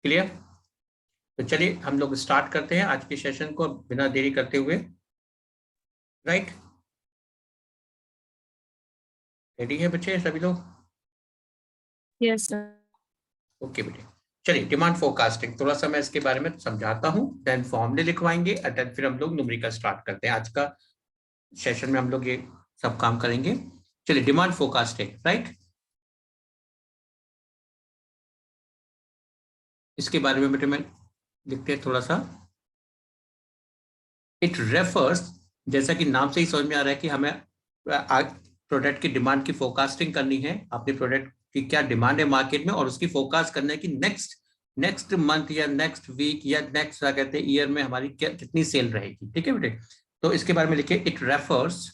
Clear? तो चलिए हम लोग स्टार्ट करते हैं आज के सेशन को बिना देरी करते हुए। राइट, रेडी है बच्चे सभी लोग? Yes sir. ओके बेटे, चलिए डिमांड फोरकास्टिंग थोड़ा सा मैं इसके बारे में समझाता हूँ, देन फॉर्मूले लिखवाएंगे और देन फिर हम लोग न्यूमेरिकल स्टार्ट करते हैं। आज का सेशन में हम लोग ये सब काम करेंगे। चलिए डिमांड फोरकास्टिंग, राइट, इसके बारे में बेटे मैं लिखते हैं थोड़ा सा। इट रेफर्स, जैसा कि नाम से ही समझ में आ रहा है कि हमें प्रोडक्ट की डिमांड की फोरकास्टिंग करनी है, अपने प्रोडक्ट की क्या डिमांड है मार्केट में और उसकी फोरकास्ट करना है कि नेक्स्ट मंथ या नेक्स्ट वीक या नेक्स्ट क्या कहते हैं ईयर में हमारी क्या कितनी सेल रहेगी। ठीक है बेटे, तो इसके बारे में लिखिए it refers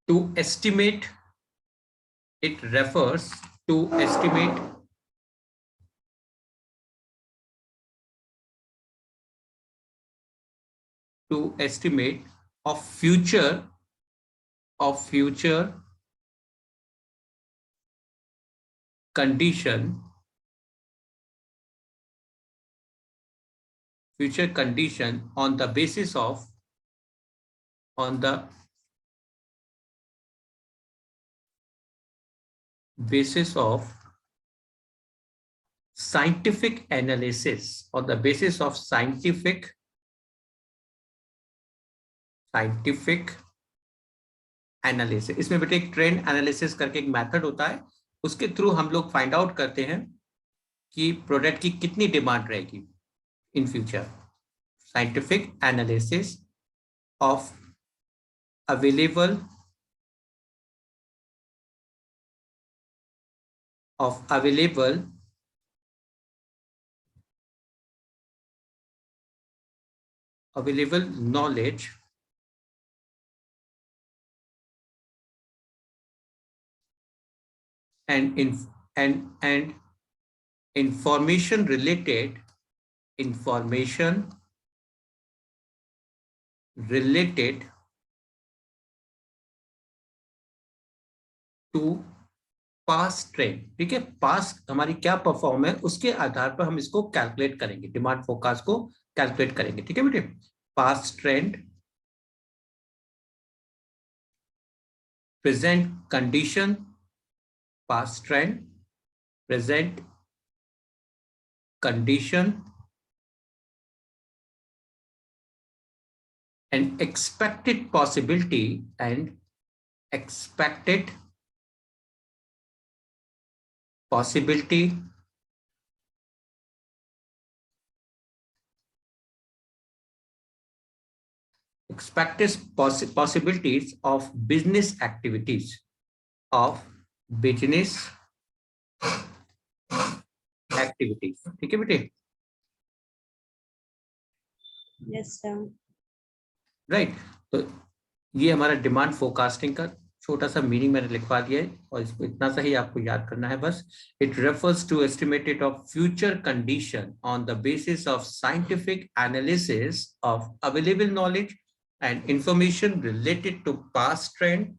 to estimate it refers to estimate of future condition on the basis of scientific analysis, on the basis of scientific analysis. इसमें बेटे एक ट्रेंड एनालिसिस करके एक मेथड होता है, उसके थ्रू हम लोग फाइंड आउट करते हैं कि प्रोडक्ट की कितनी डिमांड रहेगी in future. Scientific analysis of available knowledge and information related to past trend. ठीक है, पास्ट हमारी क्या परफॉर्म है उसके आधार पर हम इसको कैलकुलेट करेंगे, डिमांड फोरकास्ट को कैलकुलेट करेंगे। ठीक है बेटे, past trend, present condition, past trend, present condition and expected possibility expected possibilities of business activities ठीक है बेटे? Yes sir. राइट, तो ये हमारा डिमांड फोरकास्टिंग का छोटा सा मीनिंग मैंने लिखवा दिया है और इसको इतना सा ही आपको याद करना है बस। It refers to estimated of future condition on the basis of scientific analysis of available knowledge and information related to past trend,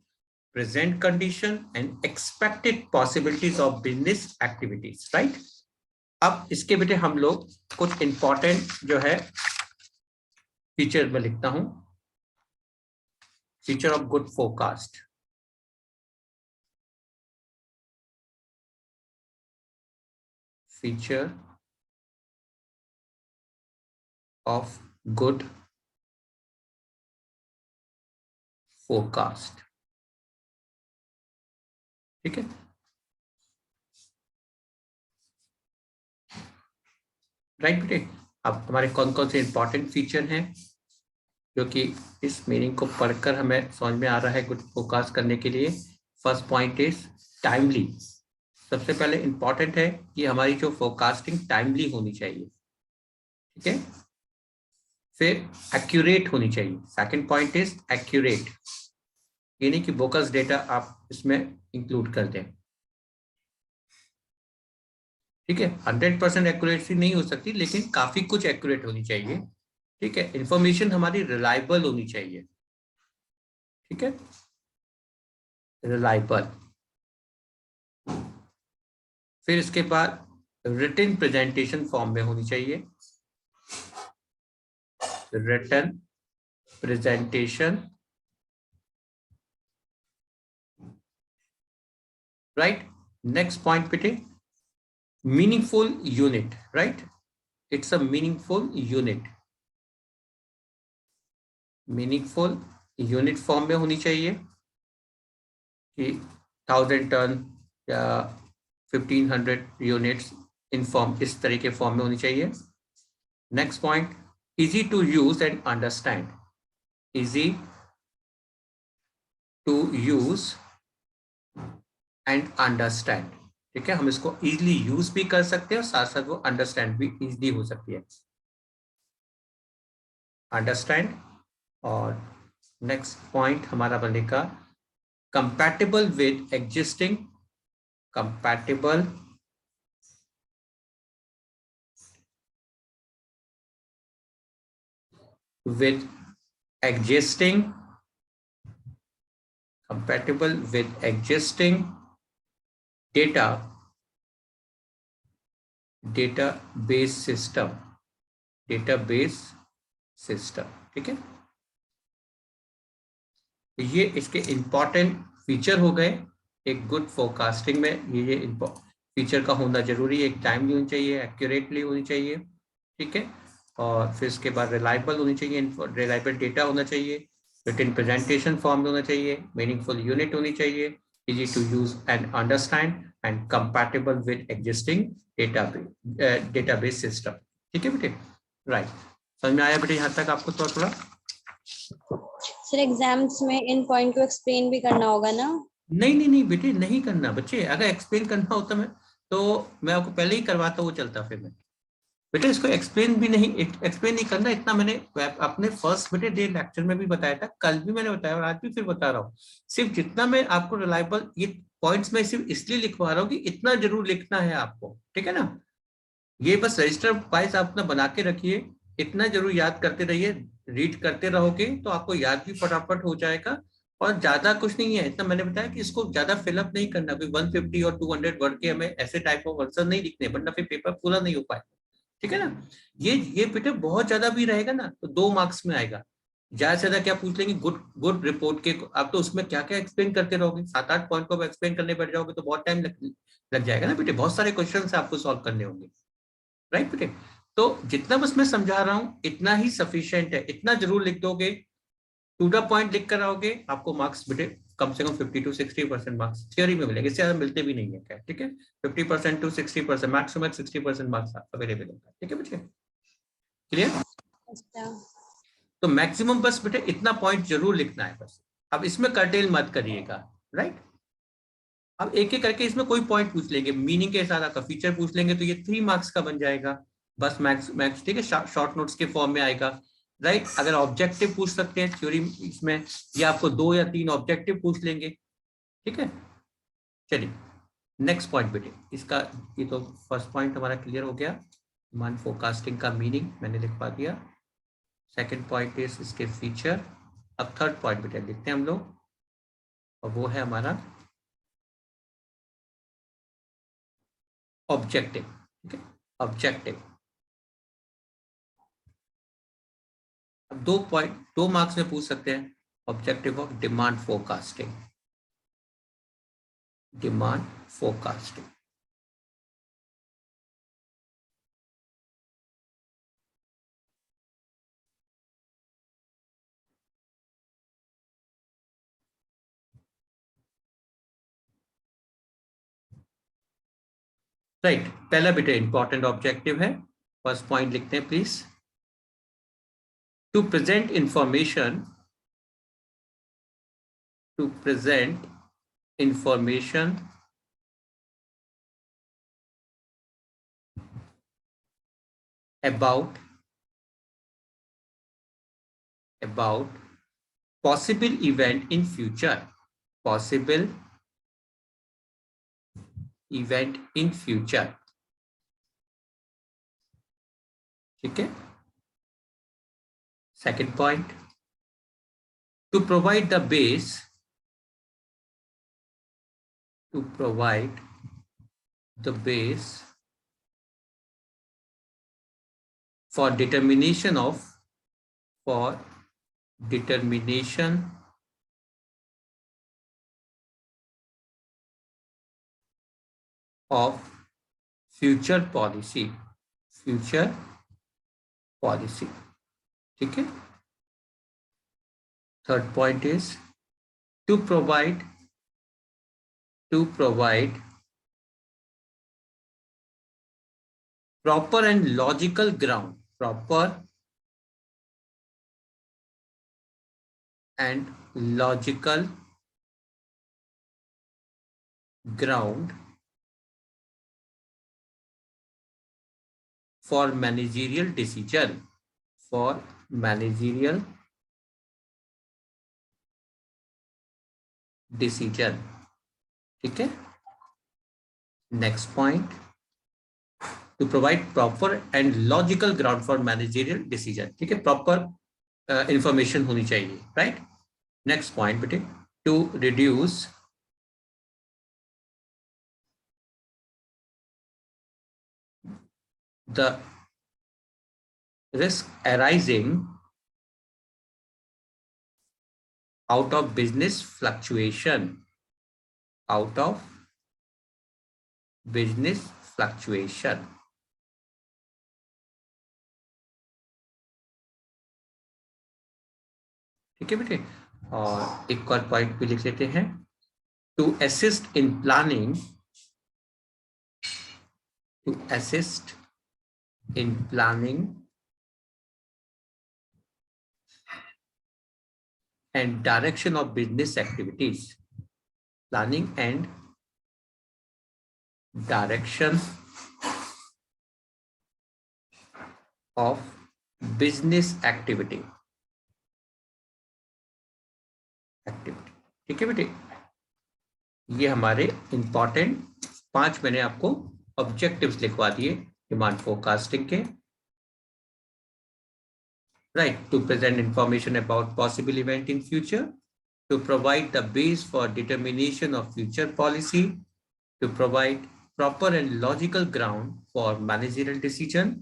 present condition and expected possibilities of business activities. Right, अब इसके बेटे हम लोग कुछ important जो है feature में लिखता हूं। Feature of good forecast, feature of good forecast। ठीक है, राइट बेटे। अब हमारे कौन कौन से इंपॉर्टेंट फीचर हैं जो कि इस मीनिंग को पढ़कर हमें समझ में आ रहा है गुड फोरकास्ट करने के लिए। First point is timely. सबसे पहले इंपॉर्टेंट है कि हमारी जो फोरकास्टिंग टाइमली होनी चाहिए। ठीक है, फिर एक्यूरेट होनी चाहिए। सेकंड पॉइंट इज एक्यूरेट, ये नहीं कि बोकस डेटा आप इसमें इंक्लूड कर दें। ठीक है, 100% एक्यूरेसी नहीं हो सकती लेकिन काफी कुछ एक्यूरेट होनी चाहिए। ठीक है, इंफॉर्मेशन हमारी रिलायबल होनी चाहिए। ठीक है, रिलायबल। फिर इसके बाद रिटन प्रेजेंटेशन फॉर्म में होनी चाहिए, written presentation, right. Next point बेटे, meaningful unit, right, it's a meaningful unit, meaningful unit form में होनी चाहिए कि 1000 टन या 1500 यूनिट्स इन फॉर्म, इस तरह के फॉर्म में होनी चाहिए। Next point, easy to use and understand, easy to use and understand, ठीक है, हम इसको इजीली यूज भी कर सकते हैं और साथ साथ वो अंडरस्टैंड भी इजीली हो सकती है, अंडरस्टैंड। और नेक्स्ट पॉइंट हमारा बनेगा compatible with existing, compatible with existing, compatible with existing data, database system, database system, ठीक है। ये इसके इंपॉर्टेंट फीचर हो गए एक गुड फोरकास्टिंग में, ये फीचर का होना जरूरी है, एक टाइमली होनी चाहिए, एक्यूरेटली होनी चाहिए, ठीक है। और फिर इसके बाद रिलायबल होनी चाहिए, रिलायबल डेटा होना चाहिए, रिटन प्रेजेंटेशन फॉर्म में होना चाहिए, मीनिंगफुल यूनिट होनी चाहिए, easy to use and understand and compatible with existing database system, ठीक है बेटे, राइट। समझ में आया बेटे यहाँ तक आपको? थोड़ा थोड़ा सर एग्जाम्स में इन पॉइंट को एक्सप्लेन भी करना होगा ना? नहीं बेटे, नहीं करना बच्चे, अगर एक्सप्लेन करना होता मैं आपको पहले ही करवाता, वो चलता फिर मैं बेटे, इसको एक्सप्लेन नहीं करना इतना। मैंने अपने फर्स्ट बेटे डे लेक्चर में भी बताया था, कल भी मैंने बताया और आज भी फिर बता रहा हूँ। सिर्फ जितना मैं आपको रिलायबल ये पॉइंट्स में सिर्फ इसलिए लिखवा रहा हूँ कि इतना जरूर लिखना है आपको, ठीक है ना। ये बस रजिस्टर वाइज आप अपना बना के रखिए, इतना जरूर याद करते रहिए, रीड करते रहोगे तो आपको याद भी फटाफट हो जाएगा। और ज्यादा कुछ नहीं है, इतना मैंने बताया कि इसको ज्यादा फिलअप नहीं करना, कोई 150 और 200 वर्ड के हमें ऐसे टाइप ऑफ आंसर नहीं लिखने, वरना फिर पेपर पूरा नहीं हो पाए, ठीक है ना। ये बेटे बहुत ज्यादा भी रहेगा ना तो 2 मार्क्स में आएगा, ज्यादा से ज्यादा क्या पूछ लेंगे, गुड रिपोर्ट के, आप तो उसमें क्या क्या एक्सप्लेन करते रहोगे, 7-8 पॉइंट को एक्सप्लेन करने बैठ जाओगे तो बहुत टाइम लग जाएगा ना बेटे, बहुत सारे क्वेश्चन आपको सॉल्व करने होंगे, राइट बेटे। तो जितना बस मैं समझा रहा हूं इतना ही सफिशिएंट है, इतना जरूर लिख दोगे, टू द पॉइंट लिख कर आओगे, आपको मार्क्स बेटे कम से कम 50 to 60% मार्क्स थियोरी में मिलेंगे, इससे ज्यादा मिलते भी नहीं है क्या, ठीक है। 50% to 60%, मैक्सिमम 60% मार्क्स अवेलेबल होता है, ठीक है बच्चे, क्लियर। तो मैक्सिमम बस बेटे इतना पॉइंट जरूर लिखना है बस, अब इसमें कर्टेल मत करिएगा, राइट। अब एक एक करके इसमें कोई पॉइंट पूछ लेंगे, मीनिंग के साथ आपका फीचर पूछ लेंगे तो ये 3 मार्क्स का बन जाएगा बस, मैक्स ठीक है, शॉर्ट नोट्स के फॉर्म में आएगा, राइट। अगर ऑब्जेक्टिव पूछ सकते हैं थ्योरी इसमें, ये आपको 2 या 3 ऑब्जेक्टिव पूछ लेंगे, ठीक है। चलिए नेक्स्ट पॉइंट बेटे, इसका ये तो फर्स्ट पॉइंट हमारा क्लियर हो गया, डिमांड फोरकास्टिंग का मीनिंग मैंने लिखवा दिया। सेकंड पॉइंट इज इसके फीचर। अब थर्ड पॉइंट बेटे लिखते हैं हम लोग, और वो है हमारा ऑब्जेक्टिव, ठीक है, ऑब्जेक्टिव। अब 2 मार्क्स में पूछ सकते हैं, objective of demand forecasting, demand forecasting. Right, पहला बेटा इंपॉर्टेंट ऑब्जेक्टिव है, फर्स्ट पॉइंट लिखते हैं please, to present information, to present information about possible event in future, possible event in future, ठीक है। Second point, to provide the base, to provide the base for determination of future policy. ठीक है. Third point is to provide proper and logical ground for managerial decision. ठीक है. Next point, to provide proper and logical ground for managerial decision. ठीक है, proper information होनी चाहिए, right? Next point बेटे, to reduce the risk arising out of business fluctuation. ठीक है बेटे. और एक और पॉइंट भी लिख लेते हैं, to assist in planning and direction of business activities. Planning and direction of business activity. ठीक है बेटे. ये हमारे इंपॉर्टेंट 5 मैंने आपको ऑब्जेक्टिव्स लिखवा दिए डिमांड फोरकास्टिंग के. Right, to present information about possible event in future, to provide the base for determination of future policy, to provide proper and logical ground for managerial decision.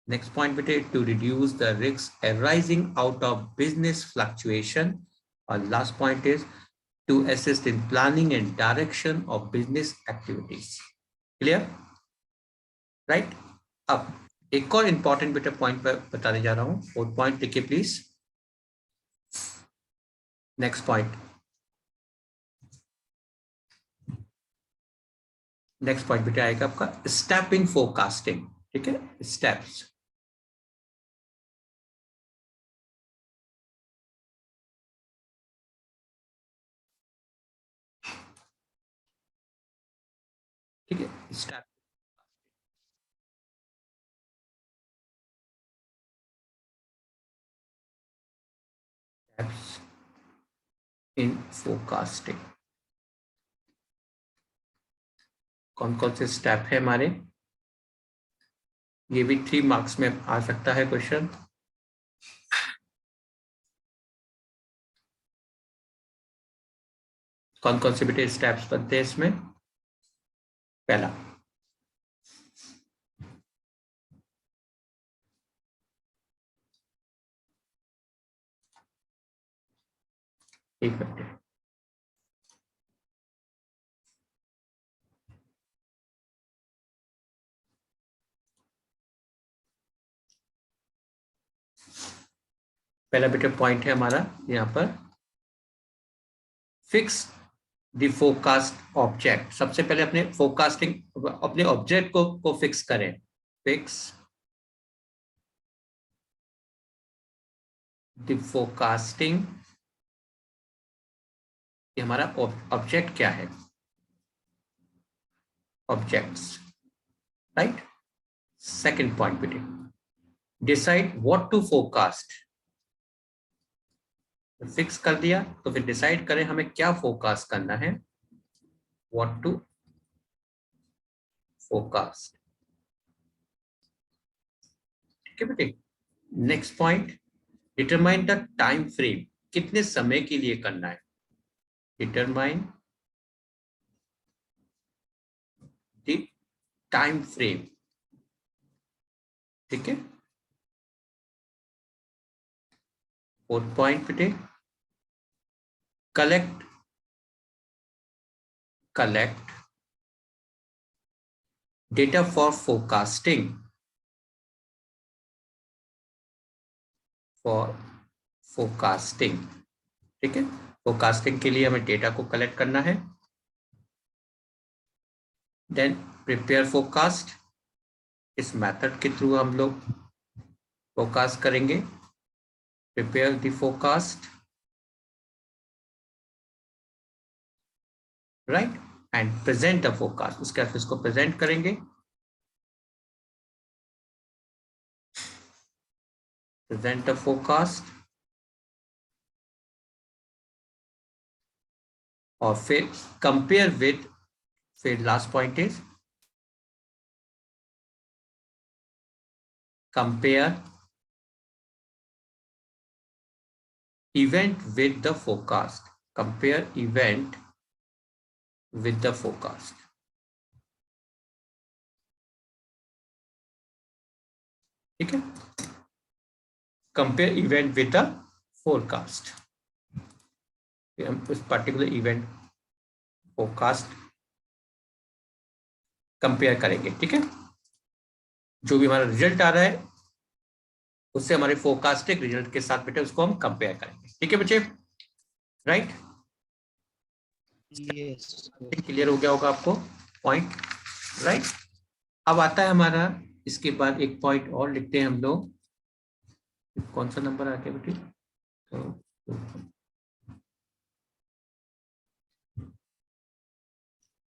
Next point, to reduce the risks arising out of business fluctuation. And last point is to assist in planning and direction of business activities. Clear? Right? Up. एक और important बेटा point बताने जा रहा हूं. और point लिखिए please. Next point बेटा आएगा आपका स्टेप इन फोरकास्टिंग. ठीक है, स्टेप्स. ठीक है, स्टेप इन फोरकास्टिंग. कौन कौन से स्टेप है हमारे? ये भी 3 मार्क्स में आ सकता है क्वेश्चन. कौन कौन से बेटे स्टेप्स बनते हैं इसमें? पहला, एक मिनट. पहला बेटा पॉइंट है हमारा यहाँ पर, फिक्स द फोरकास्ट ऑब्जेक्ट. सबसे पहले अपने फोरकास्टिंग अपने ऑब्जेक्ट को फिक्स करें. Fix the forecasting. ये हमारा ऑब्जेक्ट क्या है? ऑब्जेक्ट्स. राइट. सेकंड पॉइंट बेटे, decide what to forecast. Fix कर दिया तो फिर डिसाइड करें हमें क्या फोरकास्ट करना है. What to forecast. ठीक है बेटे. Next point, determine the time frame. कितने समय के लिए करना है? डिटरमाइन द टाइम फ्रेम, ठीक है। 4th पॉइंट बेटे, कलेक्ट data for forecasting, ठीक है। फोरकास्टिंग के लिए हमें डेटा को कलेक्ट करना है। देन प्रिपेयर फोरकास्ट, इस मेथड के थ्रू हम लोग फोरकास्ट करेंगे। Prepare the forecast, right, and present the forecast, उसके बाद इसको प्रेजेंट करेंगे। प्रेजेंट द फोरकास्ट, और फिर कंपेयर विद, फिर last point is compare event with the forecast, compare event with the forecast, ठीक है। Compare event with the forecast, हम उस पर्टिकुलर इवेंट फोरकास्ट कंपेयर करेंगे, ठीक है। जो भी हमारा रिजल्ट आ रहा है उससे हमारे फोरकास्टिंग रिजल्ट के साथ बेटे उसको हम कंपेयर करेंगे, ठीक है बच्चे, राइट। क्लियर हो गया होगा आपको पॉइंट, राइट। अब आता है हमारा, इसके बाद एक पॉइंट और लिखते हैं हम लोग। कौन सा नंबर आ गया बेटे?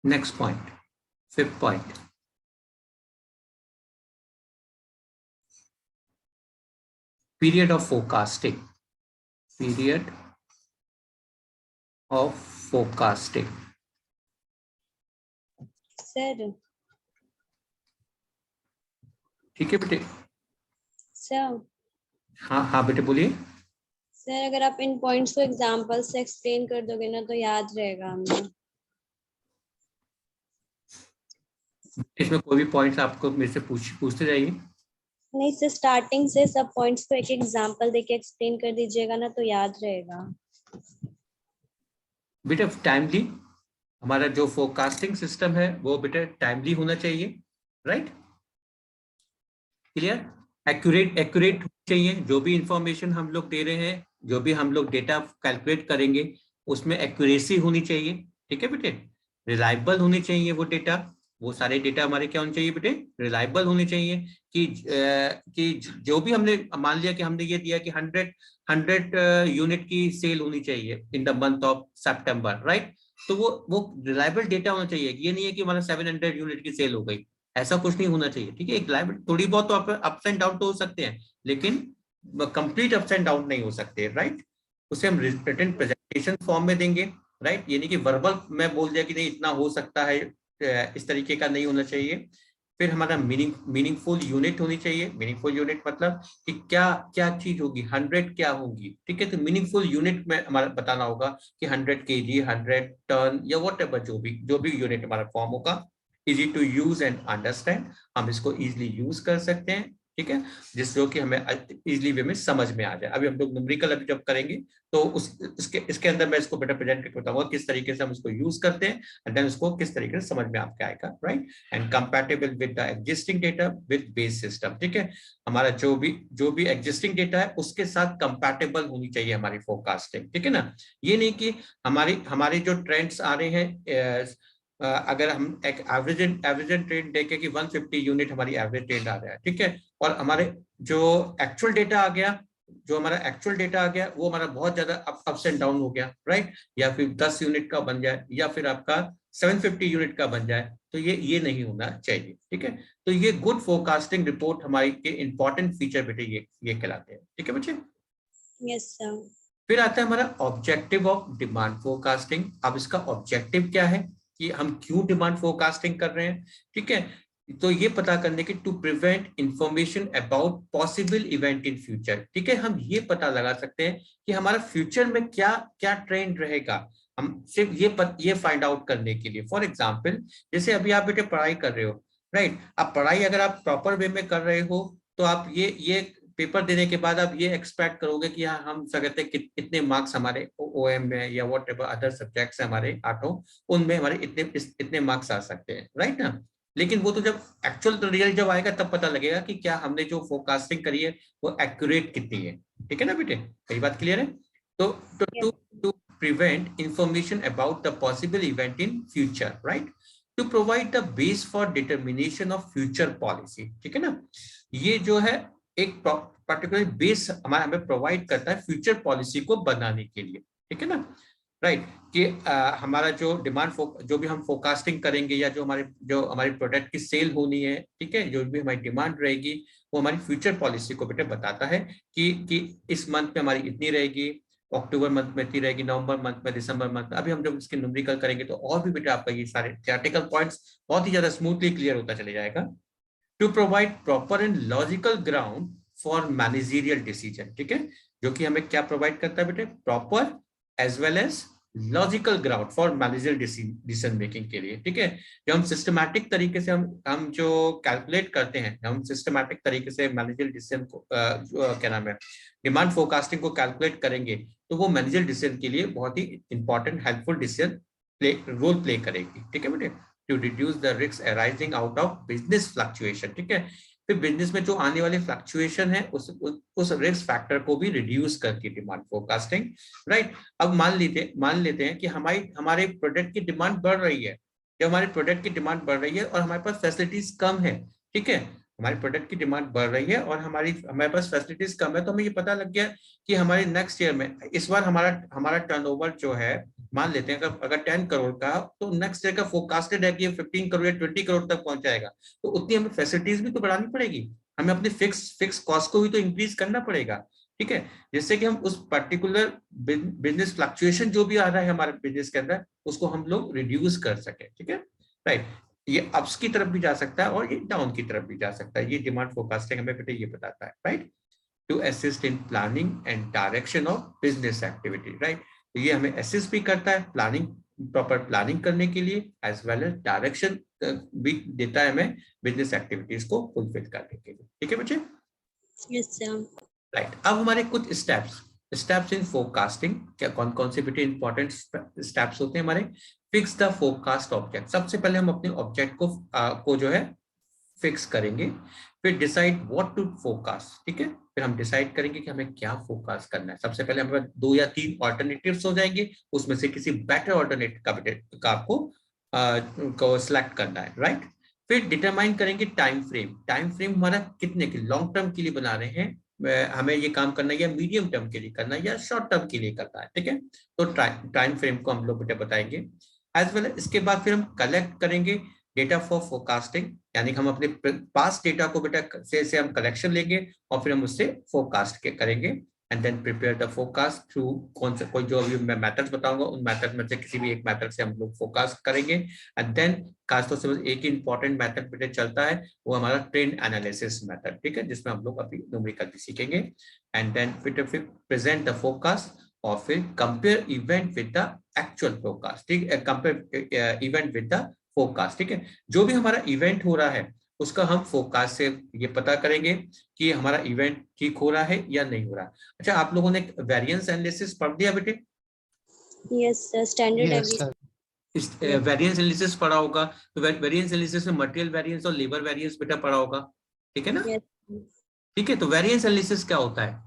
Next point, 5th point, period of forecasting, period of forecasting, sir ठीक है बेटे। सर हाँ बेटे बोलिए। सर अगर आप इन पॉइंट्स को एग्जांपल से एक्सप्लेन कर दोगे ना तो याद रहेगा हमें। इसमें कोई भी पॉइंट्स आपको मेरे से पूछते जाइए। नहीं सर, स्टार्टिंग से सब पॉइंट्स को एक एग्जांपल देके एक्सप्लेन कर दीजिएगा ना तो याद रहेगा। बेटा टाइमली, हमारा जो फोरकास्टिंग सिस्टम है वो बेटा टाइमली होना चाहिए, राइट, क्लियर, एक्यूरेट चाहिए। जो भी इंफॉर्मेशन हम लोग दे रहे हैं, जो भी हम लोग डेटा कैलकुलेट करेंगे उसमें एक्यूरेसी होनी चाहिए, ठीक है बेटे। रिलायबल होनी चाहिए वो डेटा, वो सारे डेटा हमारे क्या होने चाहिए बेटे, रिलायबल होने चाहिए। कि जो भी हमने मान लिया कि हमने ये दिया कि 100 यूनिट की सेल होनी चाहिए in the month of September, right, तो वो रिलायबल डेटा होना चाहिए। ये नहीं है कि हमारा 700 यूनिट की सेल हो गई, ऐसा कुछ नहीं होना चाहिए, ठीक है। एक रिलायबल, थोड़ी बहुत तो अप्स एंड डाउन तो हो सकते हैं लेकिन कंप्लीट अप्स एंड डाउन नहीं हो सकते, राइट। उसे हम रिटन प्रेजेंटेशन फॉर्म में देंगे, राइट। यानी कि वर्बल में बोल दिया कि नहीं इतना हो सकता है, इस तरीके का नहीं होना चाहिए। फिर हमारा मीनिंगफुल यूनिट होनी चाहिए। मीनिंगफुल यूनिट मतलब कि क्या क्या चीज होगी, 100 क्या होगी, ठीक है। तो मीनिंगफुल यूनिट में हमारा बताना होगा कि 100 kg, 100 टन या वॉट एवर, जो भी यूनिट हमारा फॉर्म होगा। Easy to use and understand, हम इसको इजिली यूज कर सकते हैं, ठीक है, जिससे कि हमें इजिली वे में समझ में आ जाए। अभी हम लोग न्यूमेरिकल अभी जब करेंगे तो इसके अंदर मैं इसको बेटा प्रेजेंट करके बताऊंगा किस तरीके से हम इसको यूज करते हैं, एंड देन उसको किस तरीके से समझ में आपके आएगा, right. And compatible with the existing data with base system, ठीक है। हमारा जो भी एग्जिस्टिंग डेटा है उसके साथ कंपैटिबल होनी चाहिए हमारी फोरकास्टिंग, ठीक है ना। ये नहीं कि हमारे जो ट्रेंड्स आ रहे हैं, अगर हम एक एवरेज ट्रेंड देखें कि 150 यूनिट हमारी एवरेज ट्रेंड आ रहा है, ठीक है, और हमारे जो एक्चुअल डेटा आ गया, वो हमारा बहुत ज्यादा अप्स एंड डाउन हो गया, राइट, या फिर 10 यूनिट का बन जाए या फिर आपका 750 यूनिट का बन जाए, तो ये नहीं होना चाहिए, ठीक है। तो ये गुड फोरकास्टिंग रिपोर्ट हमारी के इंपॉर्टेंट फीचर बेटे ये कहलाते हैं, ठीक है बच्चे। Yes sir. फिर आता है हमारा ऑब्जेक्टिव ऑफ डिमांड फोरकास्टिंग। अब इसका ऑब्जेक्टिव क्या है कि हम क्यों डिमांड फोरकास्टिंग कर रहे हैं, ठीक है। तो ये पता करने के to prevent information about possible event in future, ठीक है। हम ये पता लगा सकते हैं कि हमारा फ्यूचर में क्या क्या ट्रेंड रहेगा, हम सिर्फ ये फाइंड आउट करने के लिए। फॉर एग्जाम्पल, जैसे अभी आप बेटे पढ़ाई कर रहे हो, राइट। अब पढ़ाई अगर आप प्रॉपर वे में कर रहे हो तो आप ये पेपर देने के बाद आप ये एक्सपेक्ट करोगे कि हाँ हम क्या कहते हैं इतने मार्क्स हमारे ओएम में या वॉट एवर अदर सब्जेक्ट्स हमारे आठों उनमें हमारे इतने मार्क्स आ सकते हैं, राइट ना। लेकिन वो तो जब एक्चुअल रिजल्ट जब आएगा तब पता लगेगा कि क्या हमने जो फोरकास्टिंग करी है वो एक्यूरेट कितनी है। ठीक है ना बेटे, मेरी बात क्लियर है। तो to prevent information about the possible event in future, right, to provide the base for determination of future policy. ठीक है ना, ये जो है एक पर्टिकुलर बेस हमारा हमें प्रोवाइड करता है फ्यूचर पॉलिसी को बनाने के लिए। ठीक है ना, राइट, कि हमारा जो डिमांड जो भी हम फोरकास्टिंग करेंगे या जो हमारी प्रोडक्ट की सेल होनी है, ठीक है, जो भी हमारी डिमांड रहेगी वो हमारी फ्यूचर पॉलिसी को बेटे बताता है कि इस मंथ में हमारी इतनी रहेगी, अक्टूबर मंथ में इतनी रहेगी, नवंबर मंथ में, दिसंबर मंथ में। अभी हम जब इसके न्यूमेरिकल करेंगे तो और भी बेटा आपका ये सारे थियोरेटिकल पॉइंट्स बहुत ही ज्यादा स्मूथली क्लियर होता चले जाएगा। To provide proper and logical ground for managerial decision. ठीक है, जो कि हमें क्या प्रोवाइड करता है बेटे, proper as well as logical ground for managerial decision making के लिए। ठीक है, जो हम सिस्टमैटिक तरीके से हम जो कैलकुलेट करते हैं, हम सिस्टमैटिक तरीके से मैनेजरियल डिसीजन को क्या नाम है, डिमांड फोरकास्टिंग को कैलकुलेट करेंगे तो वो मैनेजरियल डिसीजन के लिए बहुत ही important helpful decision role play करेगी। ठीक है बेटे, to reduce the risk arising out of business fluctuation. ठीक है, फिर बिजनेस में जो आने वाले फ्लक्चुएशन है उस रिस्क फैक्टर को भी रिड्यूस करती है डिमांड फोरकास्टिंग, राइट। अब मान लेते हैं कि हमारे प्रोडक्ट की डिमांड बढ़ रही है, जब हमारे प्रोडक्ट की डिमांड बढ़ रही है और हमारे पास फैसिलिटीज कम है, ठीक है, हमारे प्रोडक्ट की डिमांड बढ़ रही है और हमारे पास फैसिलिटीज कम है, तो हमें ये पता लग गया कि हमारे नेक्स्ट ईयर में, इस बार हमारा टर्नओवर जो है, मान लेते हैं अगर 10 करोड़ का, तो नेक्स्ट ईयर का फोरकास्टेड है कि 15 करोड़ या 20 करोड़ तक पहुंच जाएगा। तो उतनी हमें फैसिलिटीज भी तो बढ़ानी पड़ेगी, हमें अपने फिक्स कॉस्ट को भी तो इंक्रीज करना पड़ेगा। ठीक है, जिससे कि हम उस पर्टिकुलर बिजनेस फ्लक्चुएशन जो भी आ रहा है हमारे बिजनेस के अंदर उसको हम लोग रिड्यूस कर सके। ठीक है, राइट, ये अप्स की तरफ भी जा सकता है और ये डाउन की तरफ भी जा सकता है। ये डिमांड फोरकास्टिंग हमें बेटे ये बताता है, right, to assist in planning and direction of business activity, right. तो ये हमें असिस्ट भी करता है प्लानिंग, प्रॉपर प्लानिंग करने के लिए, एज वेल एज डायरेक्शन भी देता है हमें बिजनेस एक्टिविटीज को फुलफिल करने के लिए। ठीक है बच्चे, यस सर। राइट। अब हमारे कुछ स्टेप्स इन फोरकास्टिंग, क्या कौन कौन से बेटे इंपॉर्टेंट स्टेप्स होते हैं हमारे। फिक्स द फोरकास्ट ऑब्जेक्ट, सबसे पहले हम अपने ऑब्जेक्ट को जो है फिक्स करेंगे। फिर डिसाइड व्हाट टू फोरकास्ट, ठीक है, फिर हम डिसाइड करेंगे कि हमें क्या फोरकास्ट करना है। सबसे पहले हमें 2 या 3 ऑल्टरनेटिव्स हो जाएंगे, उसमें से किसी बेटर ऑल्टरनेटिव का आपको सिलेक्ट करना है, राइट। फिर डिटरमाइन करेंगे टाइम फ्रेम हमारा कितने के लॉन्ग टर्म के लिए बना रहे हैं, हमें ये काम करना है या मीडियम टर्म के लिए करना है या शॉर्ट टर्म के लिए करना है। ठीक है, तो टाइम फ्रेम को हम लोग बेटा बताएंगे। एज वेल इसके बाद फिर हम कलेक्ट करेंगे डेटा फॉर फोरकास्टिंग, यानी हम अपने पास डेटा को बेटा से हम कलेक्शन लेंगे और फिर हम उससे फोरकास्ट करेंगे। And then prepare the forecast through कोई जो अभी मैं मेथड्स बताऊंगा उन मेथड में से किसी भी एक मेथड से हम लोग फोरकास्ट करेंगे। एंड देन खासतौर से एक ही इंपॉर्टेंट मेथड बेटा चलता है, वो हमारा ट्रेंड एनालिसिस मेथड, ठीक है, जिसमें हम लोग अभी न्यूमेरिकल भी सीखेंगे। एंड देन फिर प्रेजेंट द फोरकास्ट और फिर compare event with the actual forecast, ठीक है, compare event with the forecast. ठीक है, जो भी हमारा इवेंट हो रहा है उसका हम फोरकास्ट से ये पता करेंगे कि हमारा इवेंट ठीक हो रहा है या नहीं हो रहा। अच्छा, आप लोगों ने वेरिएंस एनालिसिस पढ़ दिया बेटे? Yes sir, standard variance analysis पढ़ा होगा, तो वेरिएंस एनालिसिस में मटेरियल वेरिएंस और लेबर वेरिएंस बेटा पढ़ा होगा, ठीक है ना? ठीक है, तो वेरिएंस एनालिसिस क्या होता है?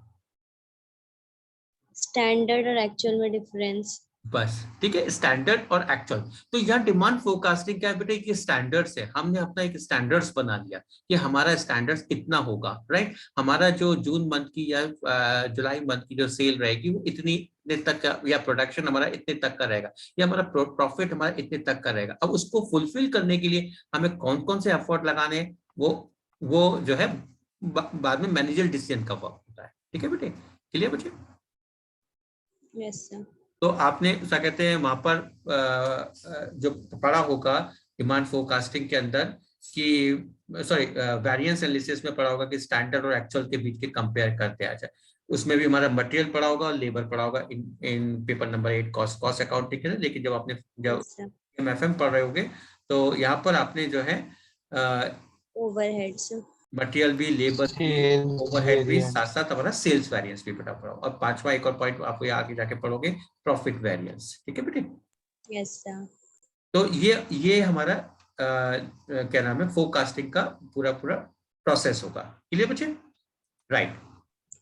स्टैंडर्ड और एक्चुअल में डिफरेंस। बस, ठीक है, स्टैंडर्ड और एक्चुअल। तो यहाँ डिमांड फोरकास्टिंग क्या है बेटे, कि स्टैंडर्ड्स है, हमने अपना एक स्टैंडर्ड्स बना लिया कि हमारा स्टैंडर्ड्स कितना होगा, राइट। हमारा जो जून मंथ की या जुलाई मंथ की जो सेल रहेगी वो इतने तक का, या प्रोडक्शन हमारा इतने तक का रहेगा, या हमारा प्रॉफिट हमारा इतने तक का रहेगा। अब उसको फुलफिल करने के लिए हमें कौन कौन से एफर्ट लगाने हैं, वो जो है बाद में मैनेजर डिसीजन का वर्क होता है। ठीक है बेटे, क्लियर बच्चे? Yes sir. तो आपने क्या कहते हैं वहां पर जो पढ़ा होगा डिमांड फोरकास्टिंग के अंदर कि सॉरी वेरिएंस एनालिसिस में पढ़ा होगा कि स्टैंडर्ड और एक्चुअल के बीच के कंपेयर करते आ जाए। उसमें भी हमारा मटेरियल पढ़ा होगा और लेबर पढ़ा होगा इन पेपर नंबर 8 कॉस्ट अकाउंटिंग है। लेकिन जब आपने जब MFM पढ़ रहे होगे तो यहाँ पर आपने जो है ओवरहेड्स, मटेरियल भी, लेबर भी, Sales ओवरहेड भी, variance. साथ साथ हमारा सेल्स वेरिएंस भी बेटा पढ़ो। और पांचवा एक और पॉइंट आपको आगे जाके पढ़ोगे, प्रॉफिट वेरिएंस। ठीक है बेटे। Yes sir. तो ये हमारा क्या नाम है, फोरकास्टिंग का पूरा पूरा प्रोसेस होगा। क्लियर बच्चे? राइट।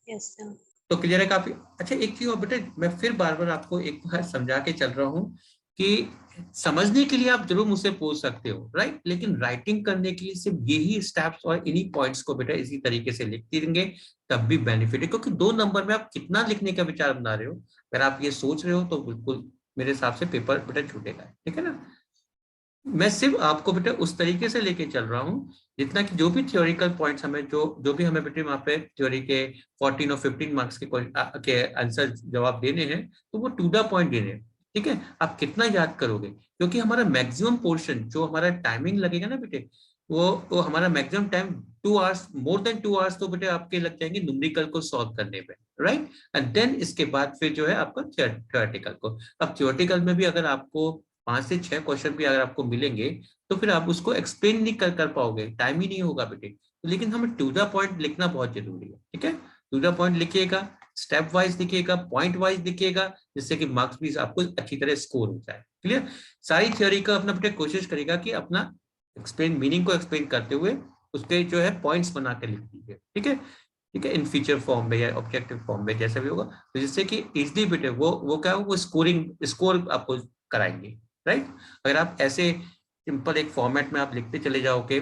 Yes sir. तो क्लियर है काफी। अच्छा एक चीज और बेटे, मैं फिर बार बार आपको एक बार समझा के चल रहा हूँ कि समझने के लिए आप जरूर मुझसे पूछ सकते हो, राइट, लेकिन राइटिंग करने के लिए सिर्फ यही स्टेप्स और इन्हीं पॉइंट्स को बेटा इसी तरीके से लिखते रहेंगे, तब भी बेनिफिट है। क्योंकि 2 नंबर में आप कितना लिखने का विचार बना रहे हो, अगर आप ये सोच रहे हो तो बिल्कुल मेरे हिसाब से पेपर बेटा छूटेगा। ठीक है ना? मैं सिर्फ आपको बेटा उस तरीके से लेके चल रहा हूँ जितना कि जो भी थ्योरिकल पॉइंट्स हमें जो भी हमें बेटे वहाँ पे थ्योरी के 14 और 15 मार्क्स के आंसर जवाब देने हैं, तो वो टू द पॉइंट देने हैं। ठीक है? आप कितना याद करोगे, क्योंकि हमारा मैक्सिमम पोर्शन जो हमारा टाइमिंग लगेगा ना बेटे, वो हमारा maximum time 2 hours, more than 2 hours तो बेटे आपके लग जाएंगे न्यूमेरिकल को सॉल्व करने में, राइट। एंड देन इसके बाद फिर जो है आपका थ्योरेटिकल को। अब थ्योरेटिकल में भी अगर आपको 5 से 6 क्वेश्चन भी अगर आपको मिलेंगे तो फिर आप उसको एक्सप्लेन नहीं कर पाओगे, टाइम ही नहीं होगा बेटे। लेकिन हमें टू द पॉइंट लिखना बहुत जरूरी है। ठीक है? टू द पॉइंट लिखिएगा, स्टेप वाइज लिखिएगा, पॉइंट वाइज लिखिएगा, जिससे कि मार्क्स भी आपको अच्छी तरह स्कोर हो जाए। क्लियर? सारी थ्योरी का अपना बेटे कोशिश करेगा कि अपना एक्सप्लेन, मीनिंग को एक्सप्लेन करते हुए उसके जो है पॉइंट्स बना के लिख दीजिए। ठीक है? ठीक है, इन फीचर फॉर्म में या ऑब्जेक्टिव फॉर्म में जैसा भी होगा, तो जिससे कि इजली बेटे वो क्या हो, वो स्कोर आपको कराएंगे, राइट। अगर आप ऐसे सिंपल एक फॉर्मेट में आप लिखते चले जाओगे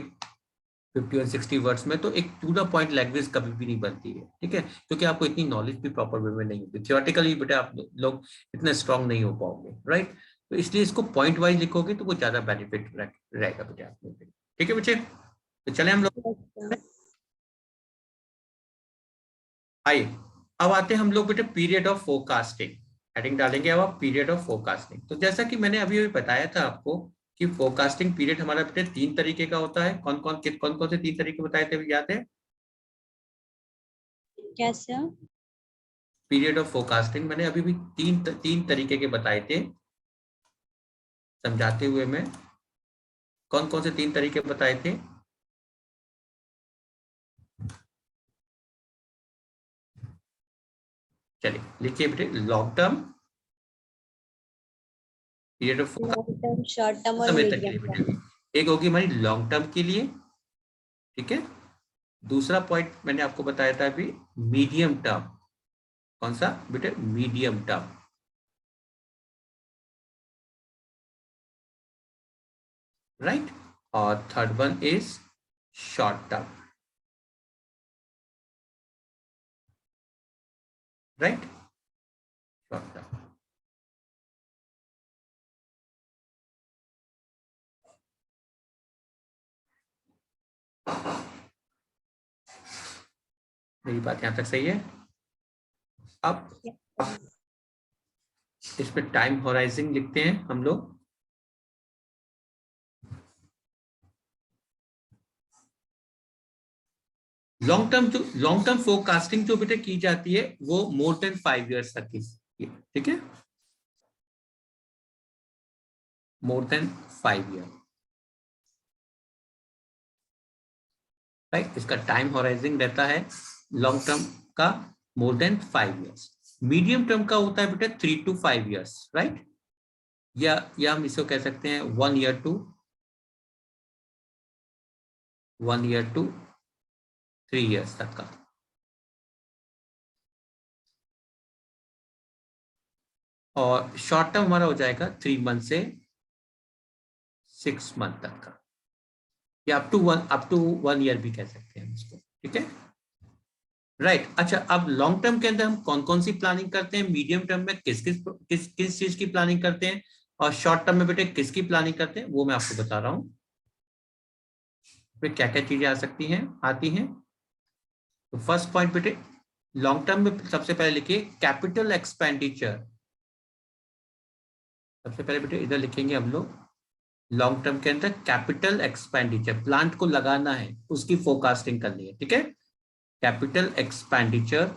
50 और 60 वर्ड्स में, तो एक टू द पॉइंट लैंग्वेज कभी भी नहीं बनती है। ठीक है? क्योंकि आपको इतनी नॉलेज भी प्रॉपर वे में नहीं होती, थियोरेटिकली बेटा आप लोग इतने स्ट्रांग नहीं हो पाओगे, राइट। तो इसलिए इसको पॉइंट वाइज लिखोगे तो वो ज्यादा बेनिफिट रहेगा बेटा आप लोगों के लिए। ठीक है बच्चे? तो चले हम लोग आइए, अब आते हैं हम लोग बेटे पीरियड ऑफ फोरकास्टिंग। हेडिंग डालेंगे अब आप पीरियड ऑफ फोरकास्टिंग। तो जैसा कि मैंने अभी अभी बताया था आपको कि फोरकास्टिंग पीरियड हमारा बेटे 3 तरीके का होता है। कौन कौन से 3 तरीके बताए थे, याद है? क्या सर? पीरियड ऑफ फोरकास्टिंग मैंने अभी भी तीन तरीके के बताए थे समझाते हुए। मैं कौन कौन से 3 तरीके बताए थे? चलिए लिखिए बेटे, long term, period of long term, short term और समय तक के मीडियम लिए टर्म। बेटे। एक होगी हमारी लॉन्ग टर्म के लिए, ठीक है। दूसरा पॉइंट मैंने आपको बताया था अभी, मीडियम टर्म। कौन सा बेटे? Medium term, right. और third one is short term, right, short term. मेरी बात यहां तक सही है? अब इसमें टाइम होराइजन लिखते हैं हम लोग। लॉन्ग टर्म फोरकास्टिंग जो बेटे की जाती है वो मोर देन 5 इयर्स तक की, ठीक है, मोर देन 5 ईयर, राइट। इसका टाइम होराइजन रहता है लॉन्ग टर्म का more than 5 years. Medium term का होता है बेटा 3 to 5 इयर्स, राइट। या हम इसको कह सकते हैं 1 ईयर टू 3 इयर्स तक का। और शॉर्ट टर्म हमारा हो जाएगा 3 मंथ से 6 मंथ तक का, या अप टू 1 ईयर भी कह सकते हैं इसको। ठीक है, राइट। अच्छा, अब लॉन्ग टर्म के अंदर हम कौन कौन सी प्लानिंग करते हैं, मीडियम टर्म में किस चीज की प्लानिंग करते हैं, और शॉर्ट टर्म में बेटे किसकी प्लानिंग करते हैं, वो मैं आपको बता रहा हूँ। क्या क्या चीजें आ सकती हैं, आती हैं। तो फर्स्ट पॉइंट बेटे, लॉन्ग टर्म में सबसे पहले लिखिए कैपिटल एक्सपेंडिचर। सबसे पहले बेटे इधर लिखेंगे हम लोग, लॉन्ग टर्म के अंदर कैपिटल एक्सपेंडिचर, प्लांट को लगाना है उसकी फोरकास्टिंग करनी है। ठीक है, capital expenditure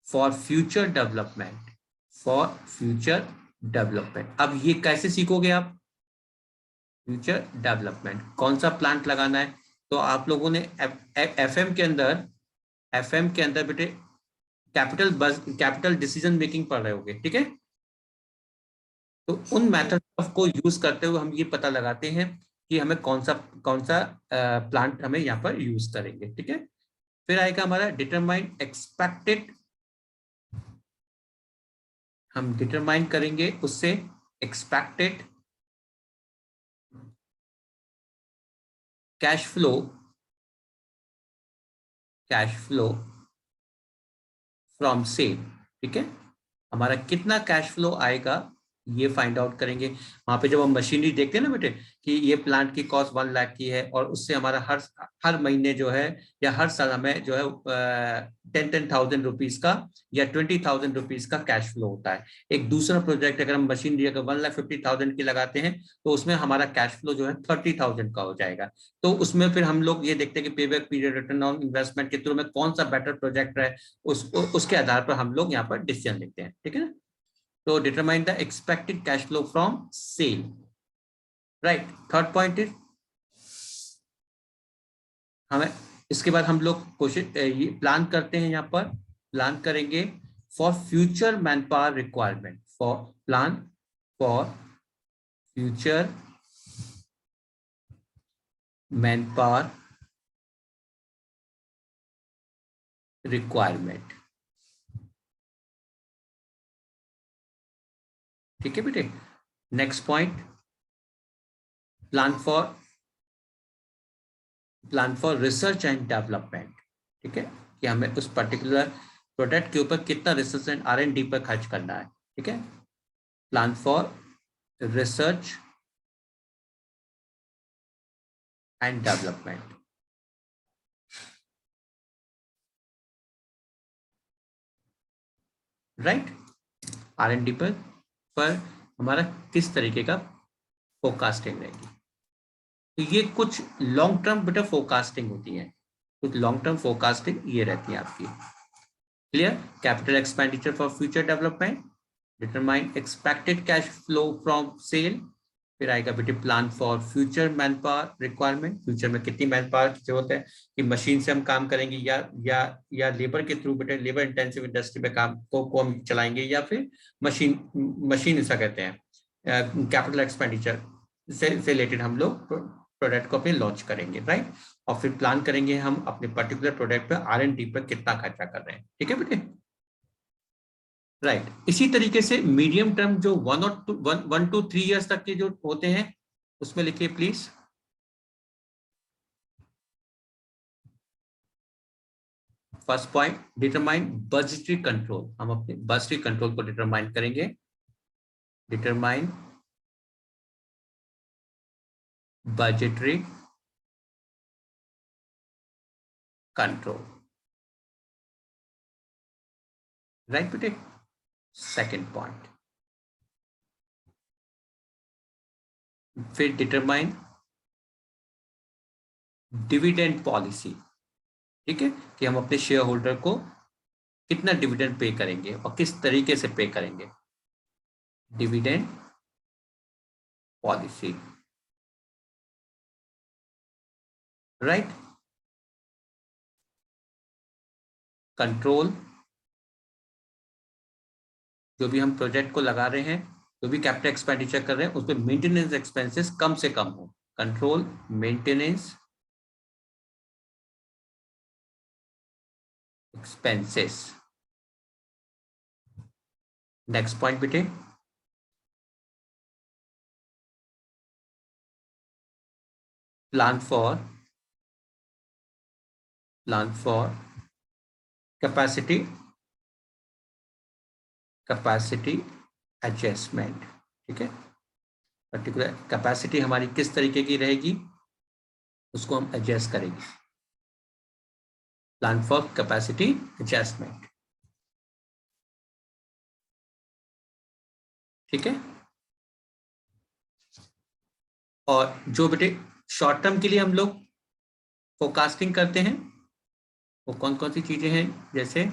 for future development, for future development. अब ये कैसे सीखोगे आप? फ्यूचर डेवलपमेंट, कौन सा प्लांट लगाना है? तो आप लोगों ने एफएम के अंदर बेटे कैपिटल डिसीजन मेकिंग पढ़ रहे होगे, ठीक है? तो उन मेथड को यूज करते हुए हम ये पता लगाते हैं कि हमें कौन सा प्लांट हमें यहाँ पर यूज करेंगे, ठीक है? फिर आएगा हमारा डिटरमाइन एक्सपेक्टेड, हम डिटरमाइन करेंगे उससे expected cash flow from sale, ठीक है? हमारा कितना कैश फ्लो आएगा ये फाइंड आउट करेंगे। वहां पे जब हम मशीनरी देखते हैं ना बेटे कि ये प्लांट की कॉस्ट 1 लाख की है और उससे हमारा हर महीने जो है या हर साल हमें जो है 10,000 रुपीज का या 20,000 रुपीज का कैश फ्लो होता है। एक दूसरा प्रोजेक्ट अगर हम मशीनरी अगर 1,50,000 की लगाते हैं तो उसमें हमारा कैश फ्लो जो है 30,000 का हो जाएगा। तो उसमें फिर हम लोग ये देखते हैं कि payback period, return on investment के थ्रू में कौन सा बेटर प्रोजेक्ट है, उसके आधार पर हम लोग यहाँ पर डिसीजन लेते हैं, ठीक है ना? तो determine the expected cash flow from sale, right. Third point is हमें इसके बाद हम लोग कोशिश ये प्लान करते हैं, यहाँ पर प्लान करेंगे for future man power requirement, for future man power requirement, ठीक है बेटे? Next point, plan for research and development, ठीक है? कि हमें उस पर्टिकुलर प्रोडक्ट के ऊपर कितना रिसर्च एंड R&D पर खर्च करना है, ठीक है? Plan for research and development, right. R&D पर हमारा किस तरीके का फोरकास्टिंग रहेगी। तो ये कुछ लॉन्ग टर्म बेटा फोरकास्टिंग होती है, कुछ लॉन्ग टर्म फोरकास्टिंग ये रहती है आपकी। Clear? Capital expenditure for future development, determine expected cash flow from sale, फिर आएगा बेटे plan for future man power requirement, future में कितनी मैन पावर की जरूरत है, कि मशीन से हम काम करेंगे या लेबर के थ्रू बेटे लेबर इंटेंसिव इंडस्ट्री में काम को हम चलाएंगे, या फिर मशीन ऐसा कहते हैं कैपिटल एक्सपेंडिचर से रिलेटेड हम लोग प्रोडक्ट को अपने लॉन्च करेंगे, राइट। और फिर प्लान करेंगे हम अपने पर्टिकुलर प्रोडक्ट पर R&D पर कितना खर्चा कर रहे हैं, ठीक है बेटे? राइट। इसी तरीके से मीडियम टर्म जो 1 to 3 इयर्स तक के जो होते हैं उसमें लिखिए please. First point, determine budgetary control, हम अपने बजटरी कंट्रोल को डिटरमाइन करेंगे। डिटरमाइन बजटरी कंट्रोल, राइट बेटे? सेकेंड पॉइंट, फिर डिटरमाइन डिविडेंड पॉलिसी, ठीक है? कि हम अपने शेयर होल्डर को कितना डिविडेंड पे करेंगे और किस तरीके से पे करेंगे। Dividend policy, right. कंट्रोल, जो भी हम प्रोजेक्ट को लगा रहे हैं, जो भी कैपिटल एक्सपेंडिचर कर रहे हैं उस पर मेंटेनेंस एक्सपेंसेस कम से कम हो। Control maintenance expenses. Next point बेटे, प्लान फॉर कैपेसिटी एडजस्टमेंट, ठीक है? पर्टिकुलर कैपेसिटी हमारी किस तरीके की रहेगी उसको हम एडजस्ट करेंगे। प्लान फॉर कैपेसिटी एडजस्टमेंट, ठीक है? और जो बेटे शॉर्ट टर्म के लिए हम लोग फोरकास्टिंग करते हैं वो कौन कौन सी चीजें हैं, जैसे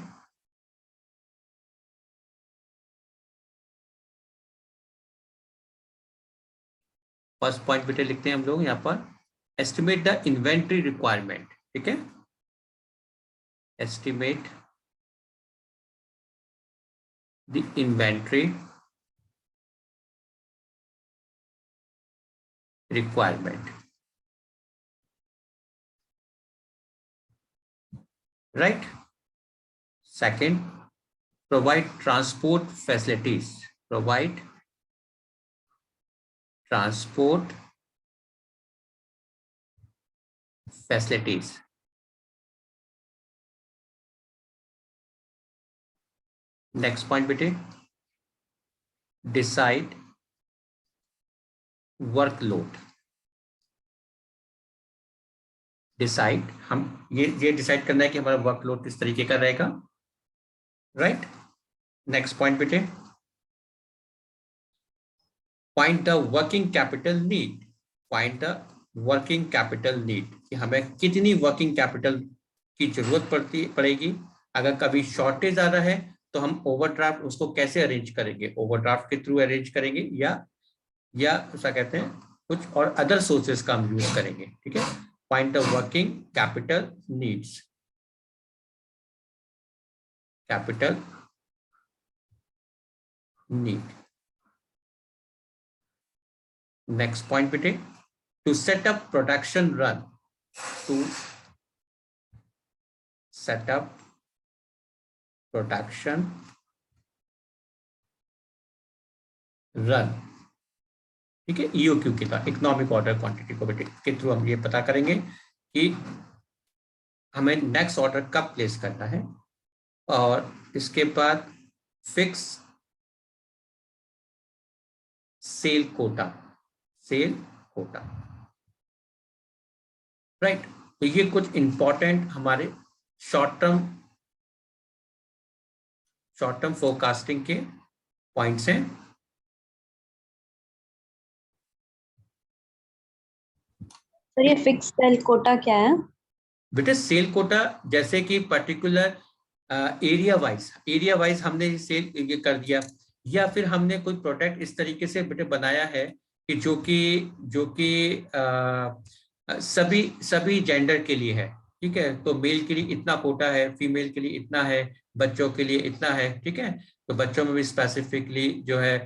फर्स्ट पॉइंट बेटे लिखते हैं हम लोग यहाँ पर, एस्टिमेट द इन्वेंट्री रिक्वायरमेंट, ठीक है, estimate the inventory requirement, right. Second, provide transport facilities, provide transport facilities. Next point बेटे, डिसाइड वर्कलोड, डिसाइड, हम ये डिसाइड करना है कि हमारा वर्कलोड किस तरीके का रहेगा, राइट। नेक्स्ट पॉइंट बेटे, find the working capital need, find the working capital need, कि हमें कितनी वर्किंग कैपिटल की जरूरत पड़ेगी। अगर कभी शॉर्टेज आ रहा है तो हम ओवरड्राफ्ट उसको कैसे अरेंज करेंगे, ओवरड्राफ्ट के थ्रू अरेंज करेंगे या ऐसा कहते हैं कुछ और अदर सोर्सेस का हम यूज करेंगे, ठीक है। Find the working capital needs, capital need. Next point बेटे, to set up production run, to set up production run, ठीक है, ईओक्यू के था, इकोनॉमिक ऑर्डर क्वांटिटी को बेटे के थ्रू हम ये पता करेंगे कि हमें नेक्स्ट ऑर्डर कब प्लेस करना है। और इसके बाद fix sale quota, sale quota, right. तो ये कुछ इंपॉर्टेंट हमारे शॉर्ट टर्म फोरकास्टिंग के पॉइंट्स हैं। सर ये फिक्स सेल कोटा क्या है? बेटे सेल कोटा जैसे कि पर्टिकुलर एरिया वाइज हमने सेल ये कर दिया, या फिर हमने कोई प्रोडक्ट इस तरीके से बेटे बनाया है कि जो कि सभी जेंडर के लिए है, ठीक है। तो मेल के लिए इतना कोटा है, फीमेल के लिए इतना है, बच्चों के लिए इतना है, ठीक है। तो बच्चों में भी स्पेसिफिकली जो है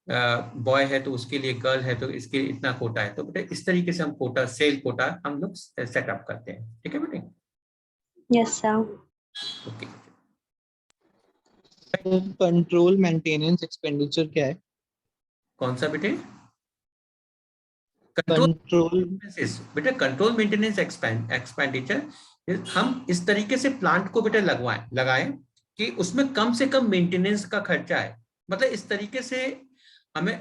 बॉय है तो उसके लिए गर्ल है तो इसके लिए इतना कोटा है। तो बेटे इस तरीके से हम कोटा, सेल कोटा हम लोग सेटअप करते हैं, ठीक है बेटे। Yes sir. Okay, control maintenance expenditure क्या है? कौन सा बेटे? कंट्रोल बेटे कंट्रोल मेंटेनेंस एक्सपेंडिचर, हम इस तरीके से प्लांट को बेटे लगाएं कि उसमें कम से कम मेंटेनेंस का खर्चा है। मतलब इस तरीके से हमें